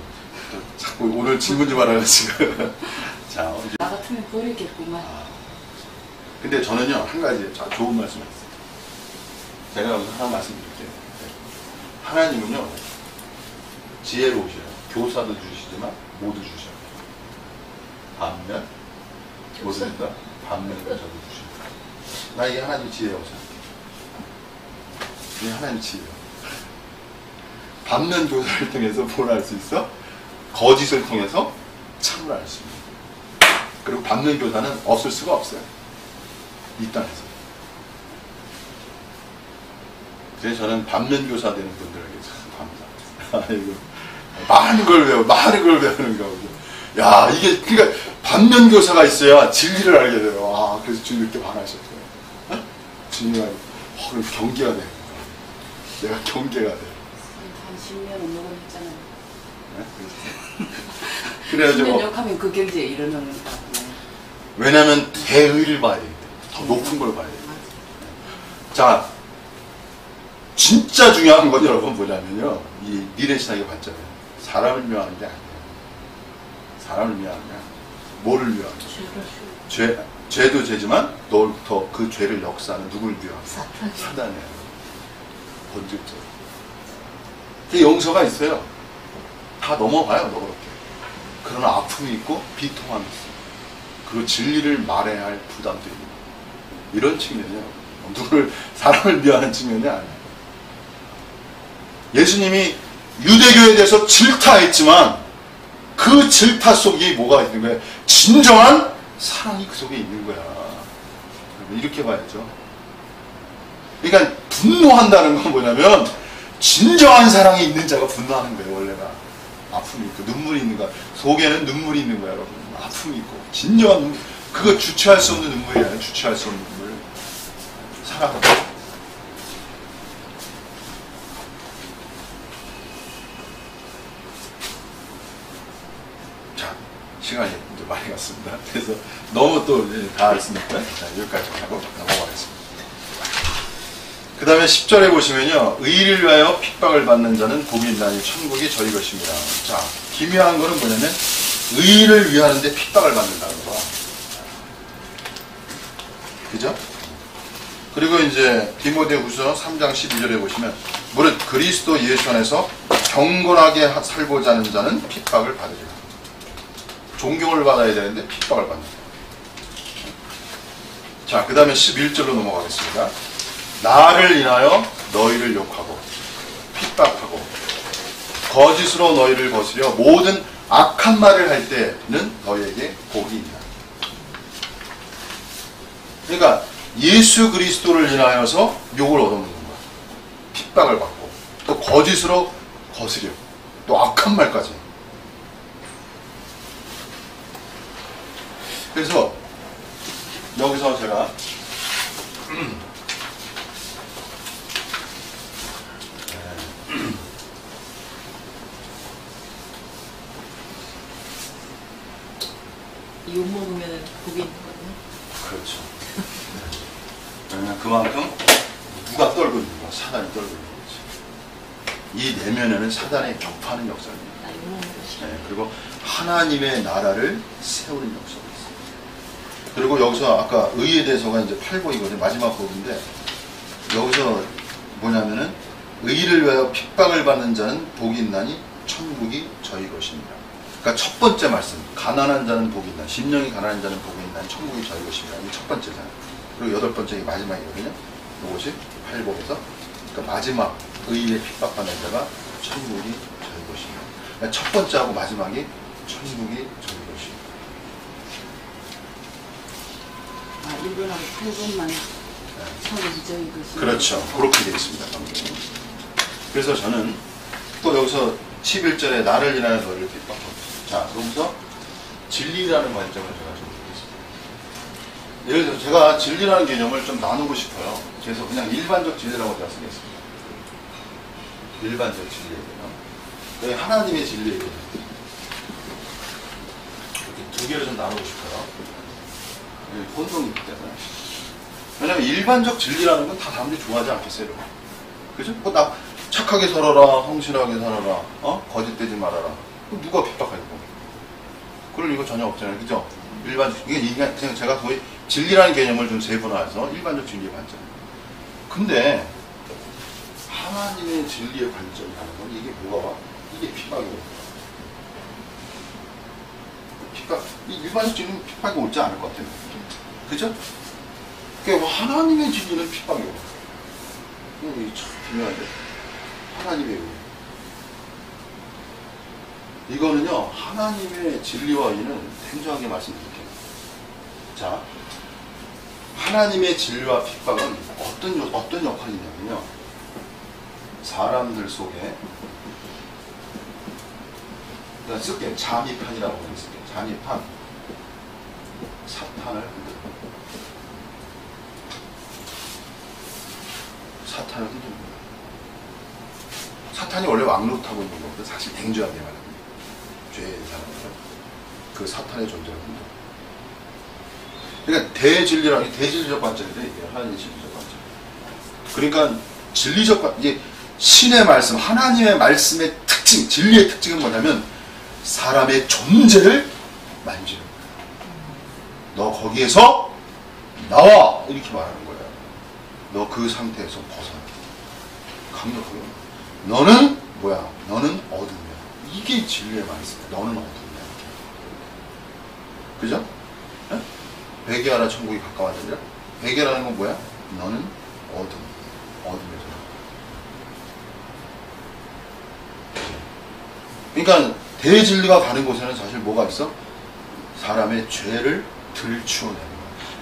A: 자꾸 오늘 질문 좀 하라고 지금. 자,
C: 나 같으면 버리겠구만.
A: 근데 저는요, 한 가지 좋은 말씀 했어요. 제가 여기서 하나 말씀드릴게요. 하나님은요, 지혜로우셔요. 교사도 주시지만 모두 주셔요. 반면 모두 준다. 반면 교사도 주셔요. 나 이게 하나님 지혜라고 생각해요. 이게 하나님 지혜예요. 반면 교사를 통해서 뭘 알 수 있어? 거짓을 통해서 참을 알 수 있는. 그리고 반면 교사는 없을 수가 없어요. 이 땅에서. 그래서 저는 반면 교사 되는 분들에게 참 감사합니다. 많은 걸 배우는 거고. 야, 이게, 그러니까, 반면 교사가 있어야 진리를 알게 돼요. 아, 그래서 주님 이렇게 반하셨어요. 어? 주님이, 경계가 돼. 내가 경계가 돼.
C: 한 10년 운동을 했잖아요.
A: 네? 그래가지고.
C: 10년 욕하면 그 경지에 이르는 거다.
A: 왜냐면, 대의를 봐야 돼. 더 높은 걸 봐야 돼. 자, 진짜 중요한 건 여러분 뭐냐면요. 이 미래신학의 관점이에요. 사람을 미워하는 게 아니에요. 사람을 미워하는 게 아니에요. 뭐를 미워하는 거예요? 죄도 죄지만 더 그 죄를 역사하는 누굴 미워하는 거예요? 사단이에요. 본질적으로. 그 용서가 있어요. 다 넘어가요. 너그럽게. 그러나 아픔이 있고 비통함이 있어요. 그리고 진리를 말해야 할 부담도 있고 이런 측면이요. 누구를 사람을 미워하는 측면이 아니에요. 예수님이 유대교에 대해서 질타했지만 그 질타 속에 뭐가 있는 거예요? 진정한 사랑이 그 속에 있는 거야. 이렇게 봐야죠. 그러니까 분노한다는 건 뭐냐면 진정한 사랑이 있는 자가 분노하는 거예요. 원래가 아픔이 있고 눈물이 있는 거야. 속에는 눈물이 있는 거야. 여러분. 아픔이 있고 진정한 눈물. 그거 주체할 수 없는 눈물이 아니라 주체할 수 없는 눈물. 사랑합니다. 자, 시간이 이제 많이 갔습니다. 그래서 너무 또 다 했으니까 자, 여기까지 하고 넘어가겠습니다. 그 다음에 10절에 보시면요. 의를 위하여 핍박을 받는 자는 복이 있나니 천국이 저희 것입니다. 자, 기묘한 거는 뭐냐면 의를 위하는데 핍박을 받는다는 거. 그죠? 그리고 이제 디모데후서 3장 12절에 보시면 무릇 그리스도 예수 안에서 경건하게 살고자 하는 자는 핍박을 받으리라. 존경을 받아야 되는데 핍박을 받는다. 자, 그 다음에 11절로 넘어가겠습니다. 나를 인하여 너희를 욕하고 핍박하고 거짓으로 너희를 거스려 모든 악한 말을 할 때는 너희에게 복이 있다. 그러니까 예수 그리스도를 인하여서 욕을 얻어먹는 거야. 핍박을 받고 또 거짓으로 거스려 또 악한 말까지. 그래서 여기서 제가
B: 욕 먹으면 복이 있는 거네.
A: 그렇죠. 왜냐면 그만큼 누가 떨고 있는 거야? 사단이 떨고 있는 거지. 이 내면에는 사단의 격파하는 역사입니다. 네, 그리고 하나님의 나라를 세우는 역사가 있어요. 그리고 여기서 아까 의에 대해서가 이제 8복이거든요. 마지막 복인데 여기서 뭐냐면은 의를 위하여 핍박을 받는 자는 복이 있나니 천국이 저희 것입니다. 그러니까 첫 번째 말씀, 가난한 자는 복이 있나, 심령이 가난한 자는 복이 있나, 천국이 저희 것입니다. 이게 첫 번째잖아요. 그리고 여덟 번째 게 마지막이거든요. 이것이 8복에서 그러니까 마지막 의에 핍박받는 자가 천국이 저희 것입니다. 그러니까 첫 번째하고 마지막이 천국이 저희 것입니다.
C: 아, 1번하고 8번만 천국이 저희 것입니다.
A: 그렇죠. 그렇게 되어 있습니다. 그래서 저는 또 여기서 11절에 나를 인하여 너희를 핍박하고. 자, 그러면서 진리라는 관점을 제가 좀 보겠습니다. 예를 들어서 제가 진리라는 개념을 좀 나누고 싶어요. 그래서 그냥 일반적 진리라고 제가 쓰겠습니다. 일반적 진리의 개념. 하나님의 진리의 개념. 이렇게 두 개를 좀 나누고 싶어요. 혼동이 있기 때문에. 왜냐면 일반적 진리라는 건 다 사람들이 좋아하지 않겠어요, 여러분? 그죠? 뭐 나 착하게 살아라, 성실하게 살아라, 거짓되지 말아라. 누가 핍박하려고? 그럴 이유가 전혀 없잖아요, 그죠? 일반적, 이게 그냥 제가 거의 진리라는 개념을 좀 세분화해서 일반적 진리의 관점. 근데 하나님의 진리의 관점이라는 건 이게 뭐가 와? 이게 핍박이에요. 핍박, 이 일반적 진리는 핍박이 오지 않을 것 같아요. 그죠? 그러니까 하나님의 진리는 핍박이에요. 이게 참 중요한데. 하나님의 의. 이거는요, 하나님의 진리와 의는 냉정하게 말씀드릴게요. 자, 하나님의 진리와 핍박은 어떤 역할이 있냐면요, 사람들 속에, 그러니까 쓸게요. 잠입한이라고 쓸게요. 잠입한, 사탄을 흔듭니다. 사탄을 흔듭니다. 사탄이 원래 왕노릇 하고 있는 거거든. 사실 냉정하게 말하면 죄의 사람들 그 사탄의 존재를 흔들어. 그러니까 대진리라는 게 대진리적 관점인데 이게 하나님의 진리적 관점. 그러니까 진리적, 이게 신의 말씀, 하나님의 말씀의 특징, 진리의 특징은 뭐냐면 사람의 존재를 만지는 거예요. 너 거기에서 나와! 이렇게 말하는 거예요. 너 그 상태에서 벗어나. 강력하게. 너는 뭐야? 너는 어둠이야. 이게 진리의 말씀이야. 너는 어둠이야. 그죠? 네? 회개하라 천국이 가까워졌냐? 회개라는 건 뭐야? 너는 어둠. 어둠에서. 그러니까 대진리가 가는 곳에는 사실 뭐가 있어? 사람의 죄를 들추어내는 거예요.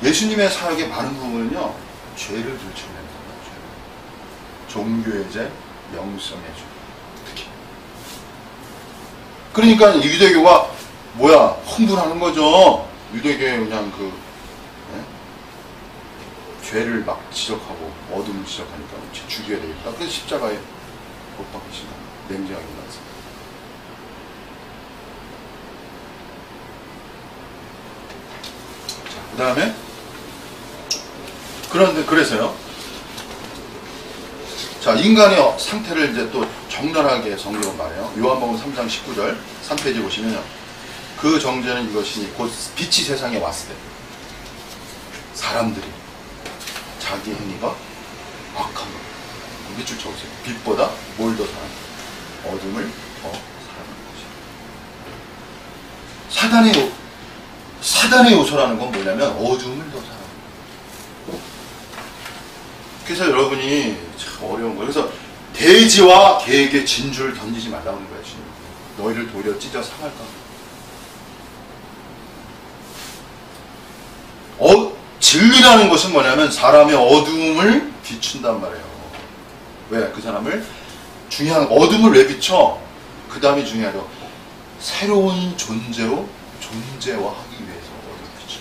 A: 예수님의 사역의 많은 부분은요, 죄를 들추어내는 거예요. 종교의 죄, 영성의 죄, 특히. 그러니까 유대교가 뭐야? 흥분하는 거죠. 유대교에 그냥 죄를 막 지적하고 어둠을 지적하니까 죽여야 되겠다. 그래서 십자가에 못 박히신다. 냉정하게 나서. 그 다음에 그래서요. 자, 인간의 상태를 이제 또 적나라하게 성경은 말해요. 요한복음 3장 19절 3페이지 보시면요. 그 정죄는 이것이니 곧 빛이 세상에 왔을 때 사람들이 자기 행위가 악한 것. 밑줄 쳐보세요. 빛보다 뭘 더 사랑해? 어둠을 더 사랑하는 것이에요. 사단의 요소라는 건 뭐냐면 어둠을 더 사랑해요. 그래서 여러분이 참 어려운 거예요. 그래서 돼지와 개에게 진주를 던지지 말라고 하는 거예요. 너희를 도리어 찢어 상할까? 진리라는 것은 뭐냐면 사람의 어둠을 비춘단 말이에요. 왜? 그 사람을 중요한 어둠을 왜 비춰? 그 다음이 중요하죠. 새로운 존재화하기 위해서 어둠을 비춰.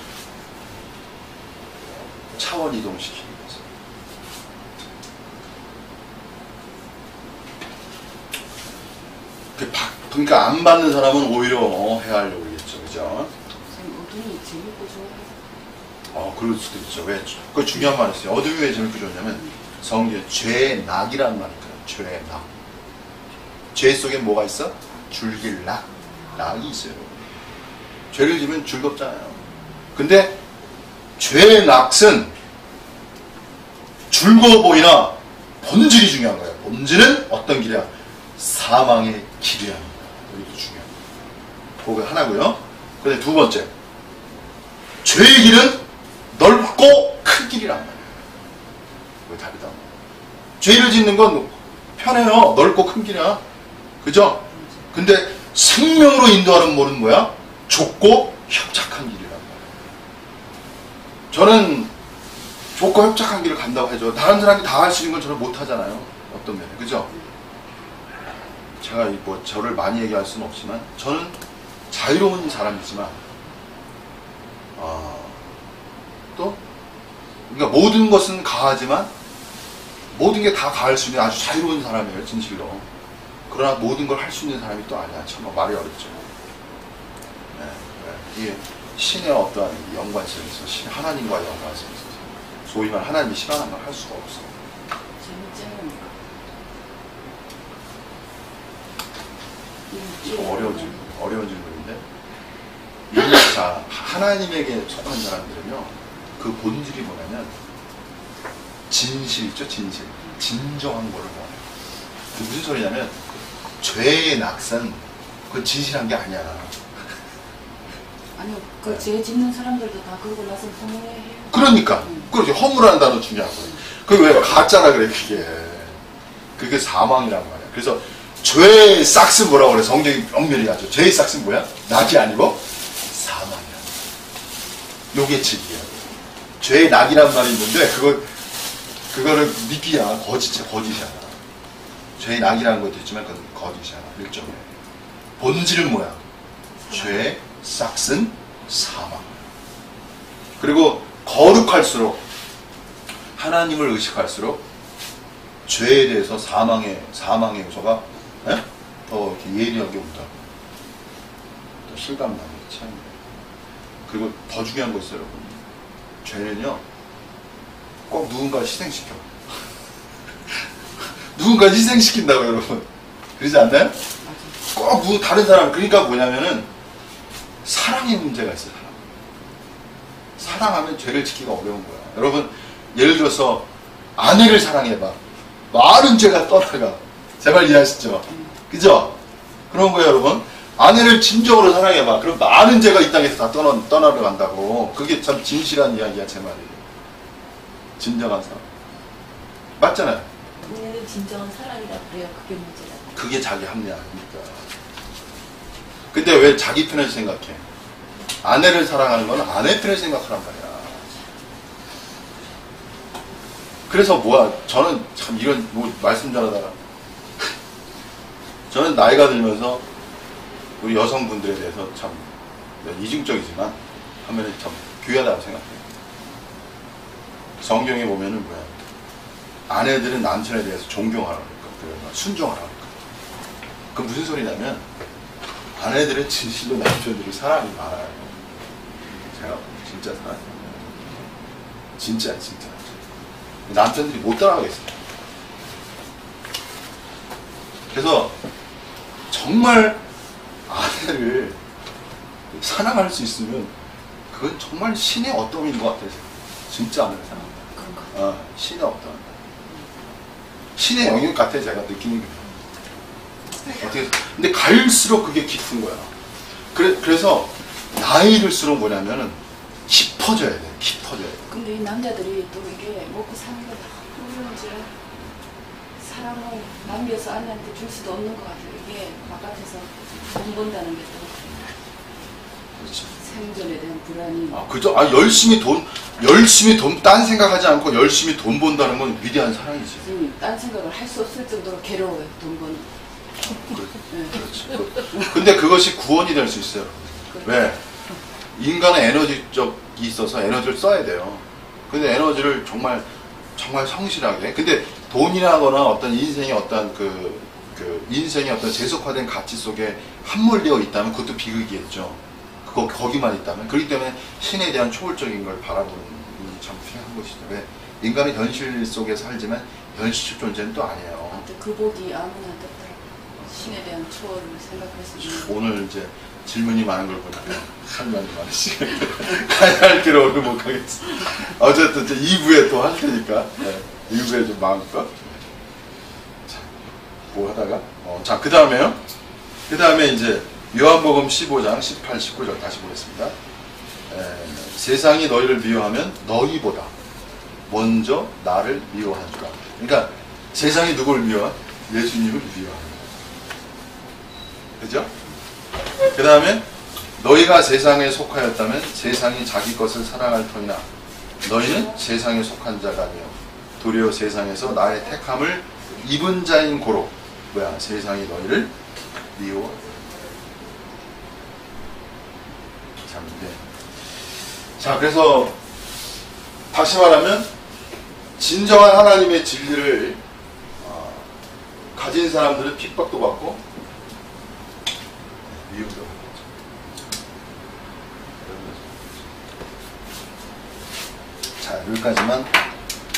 A: 차원 이동시키기 위해서. 그러니까 안 받는 사람은 오히려 해하려고 그러겠죠. 그죠?
C: 어둠이 재밌고 좋아요.
A: 그럴 수도 있죠. 왜? 그거 중요한 말이었어요. 어둠이 왜 재밌고 좋냐면 성경에 죄낙이라는 말이 있어요. 죄낙. 죄 속에 뭐가 있어? 줄길낙. 낙이 있어요. 죄를 지면 즐겁잖아요. 근데 죄낙은 즐거워 보이나 본질이 중요한 거예요. 본질은 어떤 길이야? 사망의 길이야. 여기도 중요해요. 그거 하나고요. 근데 두 번째, 죄의 길은 넓고 큰 길이란 말이에요. 왜 답이다? 죄를 짓는 건 편해요. 넓고 큰 길이야. 그죠? 근데 생명으로 인도하는 뭐는 뭐야? 좁고 협착한 길이란 말이에요. 저는 좁고 협착한 길을 간다고 해줘. 다른 사람이 다 할 수 있는 건 저는 못 하잖아요. 어떤 면에. 그죠? 제가 뭐 저를 많이 얘기할 수는 없지만 저는 자유로운 사람이지만 또 그러니까 모든 것은 가하지만 모든 게 다 가할 수 있는 아주 자유로운 사람이에요. 진실로. 그러나 모든 걸 할 수 있는 사람이 또 아니야. 참 말이 어렵죠. 네, 이게 신의 어떠한 연관성에서 하나님과의 연관성에 있어서 소위 말 하나님이 싫어하는 걸 할 수가 없어. 어려운 질문인데. 자, 하나님에게 속한 사람들은요, 그 본질이 뭐냐면 진실 있죠, 진실. 진정한 거를 원해요. 그 무슨 소리냐면 죄의 낙선, 그건 진실한 게 아니야.
C: 아니요, 그 죄 짓는 사람들도 다 그러고 나서 허무해해요.
A: 그러니까, 그렇지. 허무라는 단어 중요한 거예요. 그게 왜 가짜라 그래, 그게. 그게 사망이란 말이야. 그래서 죄의 싹스 뭐라고 그래? 성경이 엄밀히 하죠. 죄의 싹스는 뭐야? 낙이 아니고 사망이야. 요게 진리야. 죄의 낙이란 말이 있는데 그거를 믿기야 거짓이야. 죄의 낙이라는 것도 있지만 그건 거짓이야. 일종의 본질은 뭐야? 죄의 싹스는 사망. 그리고 거룩할수록 하나님을 의식할수록 죄에 대해서 사망의 요소가 더 이렇게 예리하게 온다. 또 실감나는 참. 그리고 더 중요한 거 있어요, 여러분. 죄는요, 꼭 누군가를 희생시켜. 누군가 희생시킨다고 여러분. 그러지 않나요?
C: 맞아.
A: 꼭 다른 사람, 그러니까 뭐냐면은 사랑의 문제가 있어요. 사랑하면 죄를 지키기가 어려운 거야. 여러분, 예를 들어서 아내를 사랑해봐. 많은 죄가 떠나가. 제발 이해하시죠? 그죠? 그런 거예요, 여러분. 아내를 진정으로 사랑해봐. 그럼 많은 죄가 이 땅에서 다 떠나러 간다고. 그게 참 진실한 이야기야, 제 말이에요. 진정한 사랑. 맞잖아요.
B: 본인은 진정한 사랑이라 그래요. 그게 문제다.
A: 그게 자기 합리화입니까? 근데 왜 자기 편을 생각해? 아내를 사랑하는 건 아내 편을 생각하란 말이야. 그래서 뭐야, 저는 참 이런 말씀 잘하다가 저는 나이가 들면서 우리 여성분들에 대해서 참 이중적이지만 하면은 참 귀하다고 생각해요. 성경에 보면은 뭐야, 아내들은 남편에 대해서 존경하라고 그러니까 순종하라고 그러니까. 그 무슨 소리냐면 아내들은 진실로 남편들이 사랑이 많아요. 제가 진짜 사랑해요. 진짜. 남편들이 못 따라가겠어요. 그래서 정말 아내를 사랑할 수 있으면 그건 정말 신의 어떠함인 것 같아요. 진짜 아내를 사랑한다.
B: 그런 거.
A: 신의 어떠함. 신의 영역 같아, 제가 느끼는 게. 어떻게, 근데 갈수록 그게 깊은 거야. 그래서 나이 들수록 뭐냐면은 깊어져야 돼.
C: 근데 이 남자들이 또 이게 먹고 사는 거 너무 이제 사랑을 남겨서 아내한테 줄 수도 없는 것 같아요. 이게 바깥에서 돈 번다는 게 또
A: 그렇죠.
C: 생존에 대한 불안이.
A: 그죠? 열심히 돈, 딴 생각하지 않고 열심히 돈 번다는 건 위대한 사랑이지.
C: 딴 생각을 할 수 없을 정도로 괴로워요, 돈 버는.
A: 그렇죠. 근데 그것이 구원이 될 수 있어요. 왜? 인간은 에너지적이 있어서 에너지를 써야 돼요. 근데 에너지를 정말 성실하게. 근데 돈이라거나 어떤 인생의 어떤 인생의 어떤 재속화된 가치 속에 함몰되어 있다면 그것도 비극이겠죠. 거기만 있다면. 그렇기 때문에 신에 대한 초월적인 걸 바라보는 게 참 필요한 것이죠. 왜? 인간은 현실 속에 살지만 현실적 존재는 또 아니에요.
C: 그 복이 아무나 없더라고요. 신에 대한 초월을 생각했을 때.
A: 오늘 이제 질문이 많은 걸 보니까 할 말이 많으시겠 가야 할 길을 오늘 못 가겠어. 어쨌든 이제 2부에 또 할 테니까. 네. 2부에 좀 마음껏. 자, 뭐 하다가? 자, 그 다음에 이제 요한복음 15장 18, 19절 다시 보겠습니다. 세상이 너희를 미워하면 너희보다 먼저 나를 미워한 줄 알아. 그러니까 세상이 누구를 미워해? 예수님을 미워하는 거예요. 그죠? 그 다음에 너희가 세상에 속하였다면 세상이 자기 것을 사랑할 터이나 너희는 세상에 속한 자가 아니요 도리어 세상에서 나의 택함을 입은 자인 고로 세상이 너희를 미워. 자, 그래서 다시 말하면 진정한 하나님의 진리를 가진 사람들은 핍박도 받고 미움도 받죠. 자, 여기까지만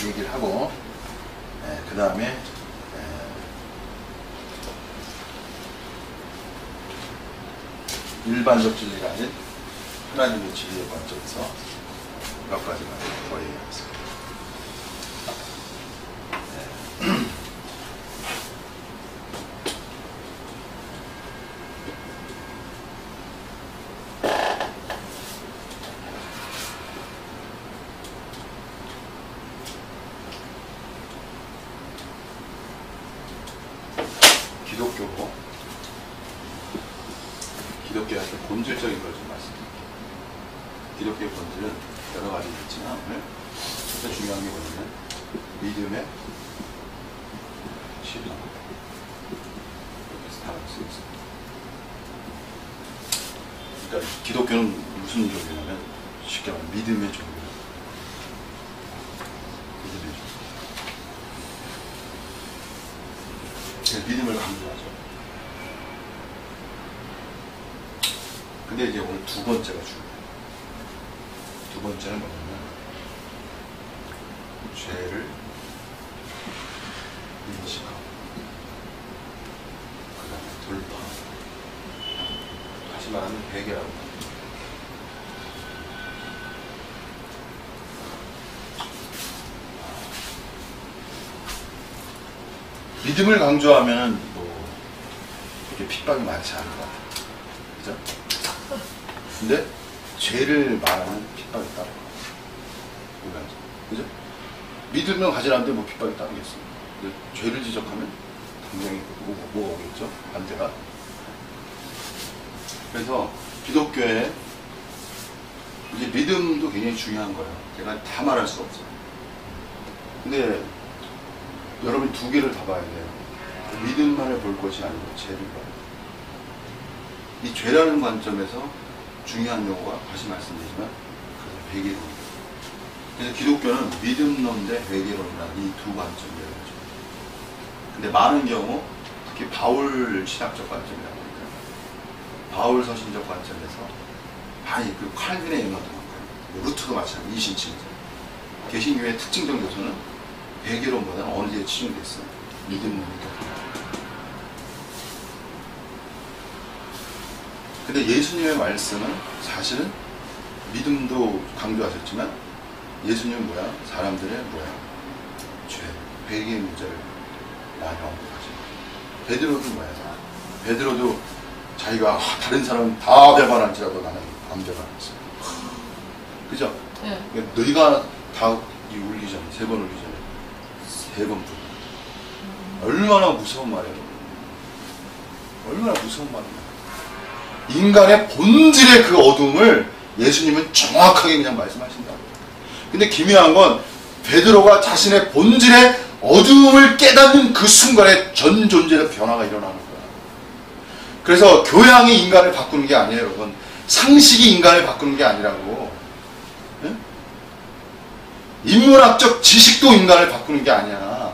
A: 얘기를 하고 그 다음에 일반적 진리가 아닌 하나님의 진리에 관점에서 몇 가지만 더 얘기하겠습니다. 기독교의 본질적인 걸 좀 말씀드릴게요. 기독교의 본질은 여러 가지 있지만 오늘 첫 중요한 게 뭐냐면 믿음의 실현. 이렇게 다 알 수 있습니다. 그러니까 기독교는 무슨 종교냐면 쉽게 말하면 믿음의 종교예요. 믿음의 종교. 믿음을 강조하죠. 근데 이제 오늘 두 번째가 중요해요. 두 번째는 뭐냐면 죄를 인식하고 말하는 회개라고 합니다. 믿음을 강조하면 뭐 그렇게 핍박이 많지 않은 것 같아요. 그죠? 근데 죄를 말하는 핍박이 따를 거예요. 그죠? 믿음을 가지라는데 뭐 핍박이 따르겠어요. 근데 죄를 지적하면 당연히 뭐가 오겠죠? 반대가. 그래서 기독교에 이제 믿음도 굉장히 중요한 거예요. 제가 다 말할 수 없어요. 근데 여러분이 두 개를 다 봐야 돼요. 믿음만을 볼 것이 아니고 죄를 봐야 돼요. 이 죄라는 관점에서 중요한 용어가 다시 말씀드리지만 그래서 회개론이에요. 그래서 기독교는 믿음론 대 회개론이라는 이 두 관점이에요. 근데 많은 경우 특히 바울 신학적 관점이라고 하니까 바울 서신적 관점에서 많이 그 칼빈의 영향도 많고요. 루트도 마찬가지로 이신칭 개신교의 특징적 요소는 회개론보다는 어느 게 치중됐어요. 믿음론이죠. 근데 예수님의 말씀은 사실은 믿음도 강조하셨지만 예수님은 뭐야? 사람들의 뭐야? 죄, 회개의 문제를 많이 언급하죠. 베드로는 뭐야? 베드로도 자기가 다른 사람은 다 배반할지라도 나는 안 배반했어. 그죠?
B: 네.
A: 너희가 다 울기 전에, 3번 울기 전에 3번 부르. 얼마나 무서운 말이에요. 얼마나 무서운 말이에요. 인간의 본질의 그 어둠을 예수님은 정확하게 그냥 말씀하신다고. 근데 기묘한 건 베드로가 자신의 본질의 어둠을 깨닫는 그 순간에 전 존재의 변화가 일어나는 거야. 그래서 교양이 인간을 바꾸는 게 아니에요, 여러분. 상식이 인간을 바꾸는 게 아니라고. 응? 인문학적 지식도 인간을 바꾸는 게 아니야.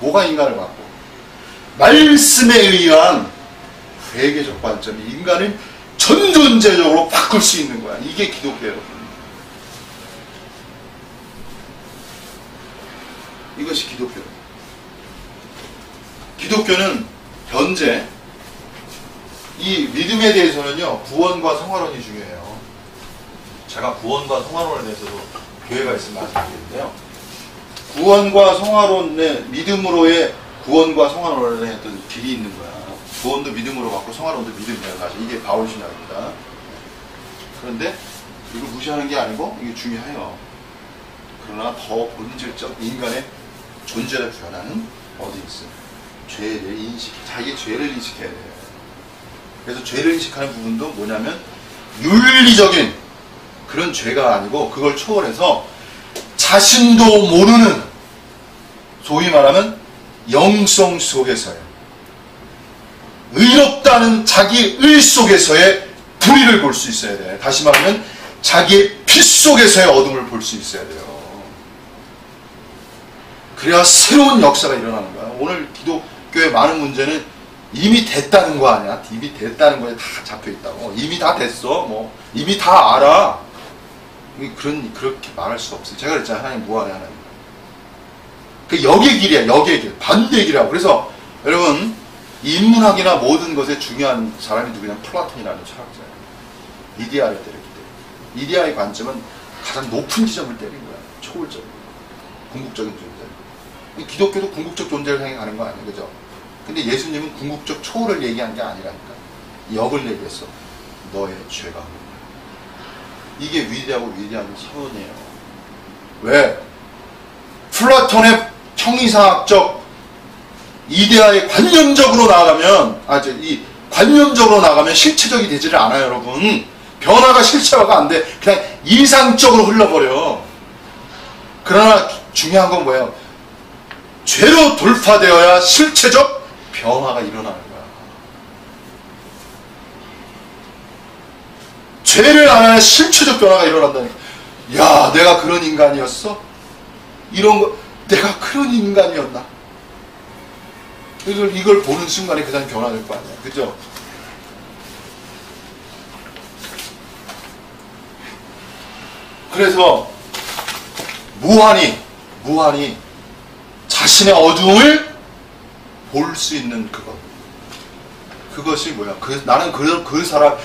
A: 뭐가 인간을 바꿔? 말씀에 의한 회개적 관점이 인간을 전 존재적으로 바꿀 수 있는 거야. 이게 기독교예요, 여러분. 이것이 기독교. 기독교는 현재 이 믿음에 대해서는요, 구원과 성화론이 중요해요. 제가 구원과 성화론에 대해서도 교회가 있으면 말씀드리는데요. 구원과 성화론의 믿음으로의 구원과 성화론의 어떤 길이 있는 거야. 구원도 믿음으로 받고 성화론도 믿음이에요. 사실 이게 바울 신학입니다. 그런데 이걸 무시하는 게 아니고 이게 중요해요. 그러나 더 본질적 인간의 존재의 변화는 어디 있어요? 죄를 인식, 자기의 죄를 인식해야 돼요. 그래서 죄를 인식하는 부분도 뭐냐면 윤리적인 그런 죄가 아니고 그걸 초월해서 자신도 모르는 소위 말하면 영성 속에서요. 의롭다는 자기 의 속에서의 불의를 볼 수 있어야 돼요. 다시 말하면 자기의 피 속에서의 어둠을 볼 수 있어야 돼요. 그래야 새로운 역사가 일어나는 거야. 오늘 기독교의 많은 문제는 이미 됐다는 거 아니야? 이미 됐다는 거에 다 잡혀 있다고. 이미 다 됐어. 뭐 이미 다 알아. 그렇게 말할 수 없어요. 제가 그랬잖아요. 하나님 뭐하냐 하나님. 그 역의 길이야. 역의 길. 반대의 길이라고. 그래서 여러분 인문학이나 모든 것에 중요한 사람이 누구냐면 플라톤이라는 철학자예요. 이데아를 때렸기 때문에. 이데아의 관점은 가장 높은 지점을 때린 거야. 초월적, 궁극적인 존재. 기독교도 궁극적 존재를 생각하는 거 아니에요, 그죠? 근데 예수님은 궁극적 초월을 얘기한 게 아니라니까. 역을 얘기했어. 너의 죄가. 이게 위대하고 위대한 서론이에요. 왜? 플라톤의 형이상학적 이데아의 관념적으로 나아가면, 이 관념적으로 나가면 실체적이 되지를 않아요, 여러분. 변화가 실체화가 안 돼. 그냥 이상적으로 흘러버려. 그러나 중요한 건 뭐예요? 죄로 돌파되어야 실체적 변화가 일어나는 거야. 죄를 안 해야 실체적 변화가 일어난다니까. 야, 내가 그런 인간이었어? 이런 거, 내가 그런 인간이었나? 이걸 보는 순간에 그 사람이 변화될 거 아니야. 그죠? 그래서 무한히 자신의 어두움을 볼 수 있는 그것. 그것이 뭐야? 나는 그 사람,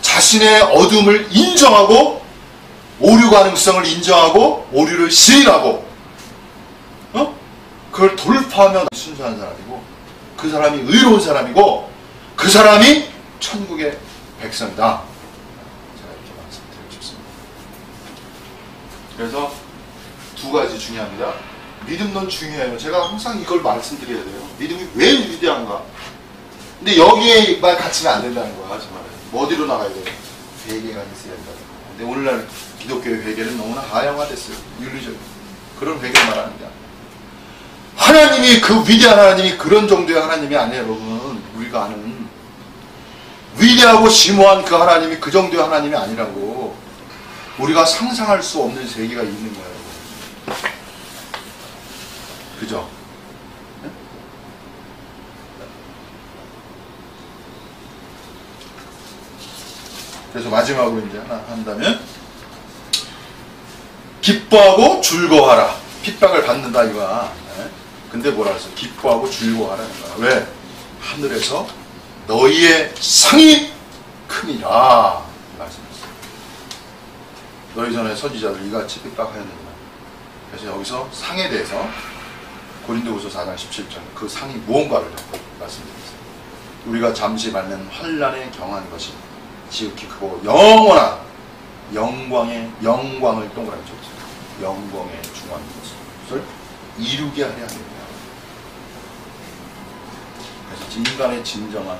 A: 자신의 어둠을 인정하고 오류 가능성을 인정하고 오류를 시인하고 그걸 돌파하면 순수한 사람이고 그 사람이 의로운 사람이고 그 사람이 천국의 백성이다. 제가 이렇게 말씀드리고 싶습니다. 그래서 두 가지 중요합니다. 믿음론 중요해요. 제가 항상 이걸 말씀드려야 돼요. 믿음이 왜 위대한가? 근데 여기에만 갇히면 안 된다는 거야. 정말. 어디로 나가야 돼요? 회개가 있어야 된다. 근데 오늘날 기독교의 회개는 너무나 하향화됐어요. 윤리적인 그런 회개를 말합니다. 하나님이 그 위대한 하나님이 그런 정도의 하나님이 아니에요. 여러분 우리가 아는 위대하고 심오한 그 하나님이 그 정도의 하나님이 아니라고. 우리가 상상할 수 없는 세계가 있는 거예요. 그죠? 네? 그래서 마지막으로 이제 하나 한다면 기뻐하고 즐거워하라. 핍박을 받는다 이거야. 네? 근데 뭐라 그랬어? 기뻐하고 즐거워하라는 거야. 왜? 하늘에서 너희의 상이 크니라 말씀했어요. 너희 전에 선지자들 이같이 핍박하였느니라. 그래서 여기서 상에 대해서 고린도후서 4장 17절 그 상이 무언가를 말씀드렸어요. 우리가 잠시 받는 환난에 경한 것이 지극히 크고 영원한 영광을 동그라미 쳤어요. 영광의 중한 것을 이루게 하려 합니다. 그래서 인간의 진정한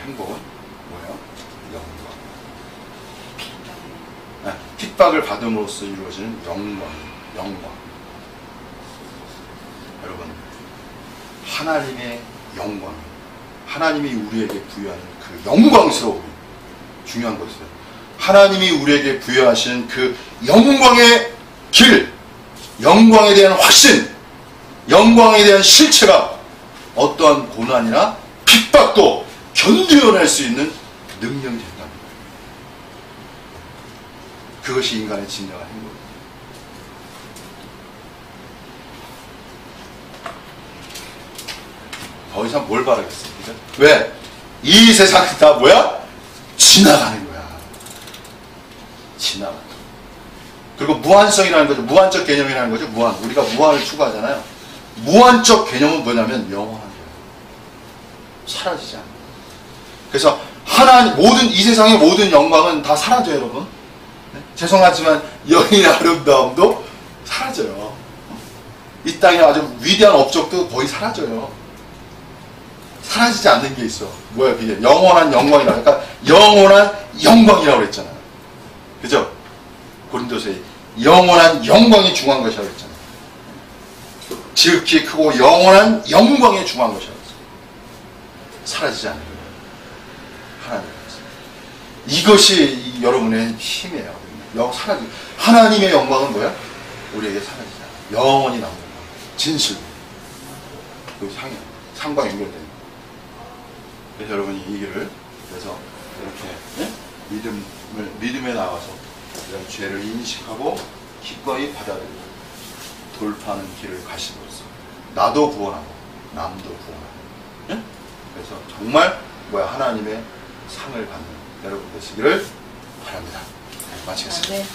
A: 행복은 뭐예요? 영광. 핍박을 받음으로써 이루어지는 영광. 여러분, 하나님의 영광, 하나님이 우리에게 부여하는 그 영광스러움이 중요한 것이에요. 하나님이 우리에게 부여하신 그 영광의 길, 영광에 대한 확신, 영광에 대한 실체가 어떠한 고난이나 핍박도 견뎌낼 수 있는 능력이 된답니다. 그것이 인간의 진정한 행복입니다. 더 이상 뭘 바라겠습니까? 왜? 이 세상이 다 뭐야? 지나가는 거야. 지나가는 거야. 그리고 무한성이라는 거죠. 무한적 개념이라는 거죠. 무한. 우리가 무한을 추구하잖아요. 무한적 개념은 뭐냐면 영원한 거예요. 사라지지 않아요. 그래서 이 세상의 모든 영광은 다 사라져요, 여러분. 네? 죄송하지만 여인의 아름다움도 사라져요. 이 땅에 아주 위대한 업적도 거의 사라져요. 사라지지 않는 게 있어. 뭐야 그게? 영원한 영광이라. 그러니까 영원한 영광이라고 그랬잖아요. 그죠? 고린도서에 영원한 영광이 중한 것이라고 그랬잖아요. 지극히 크고 영원한 영광에 중한 것이라고 그랬어요. 사라지지 않는 거예요. 하나님. 이것이 여러분의 힘이에요. 하나님의 영광은 뭐야? 우리에게 사라지지 않아요. 영원히 남는 거예요. 진실. 그 상과 연결되는 거예요. 그래서 여러분이 이 길을 그래서 이렇게 믿음에 나와서 이런 죄를 인식하고 기꺼이 받아들이고 돌파하는 길을 가심으로써 나도 구원하고 남도 구원하고 그래서 정말 하나님의 상을 받는 여러분 되시기를 바랍니다. 마치겠습니다.
B: 네.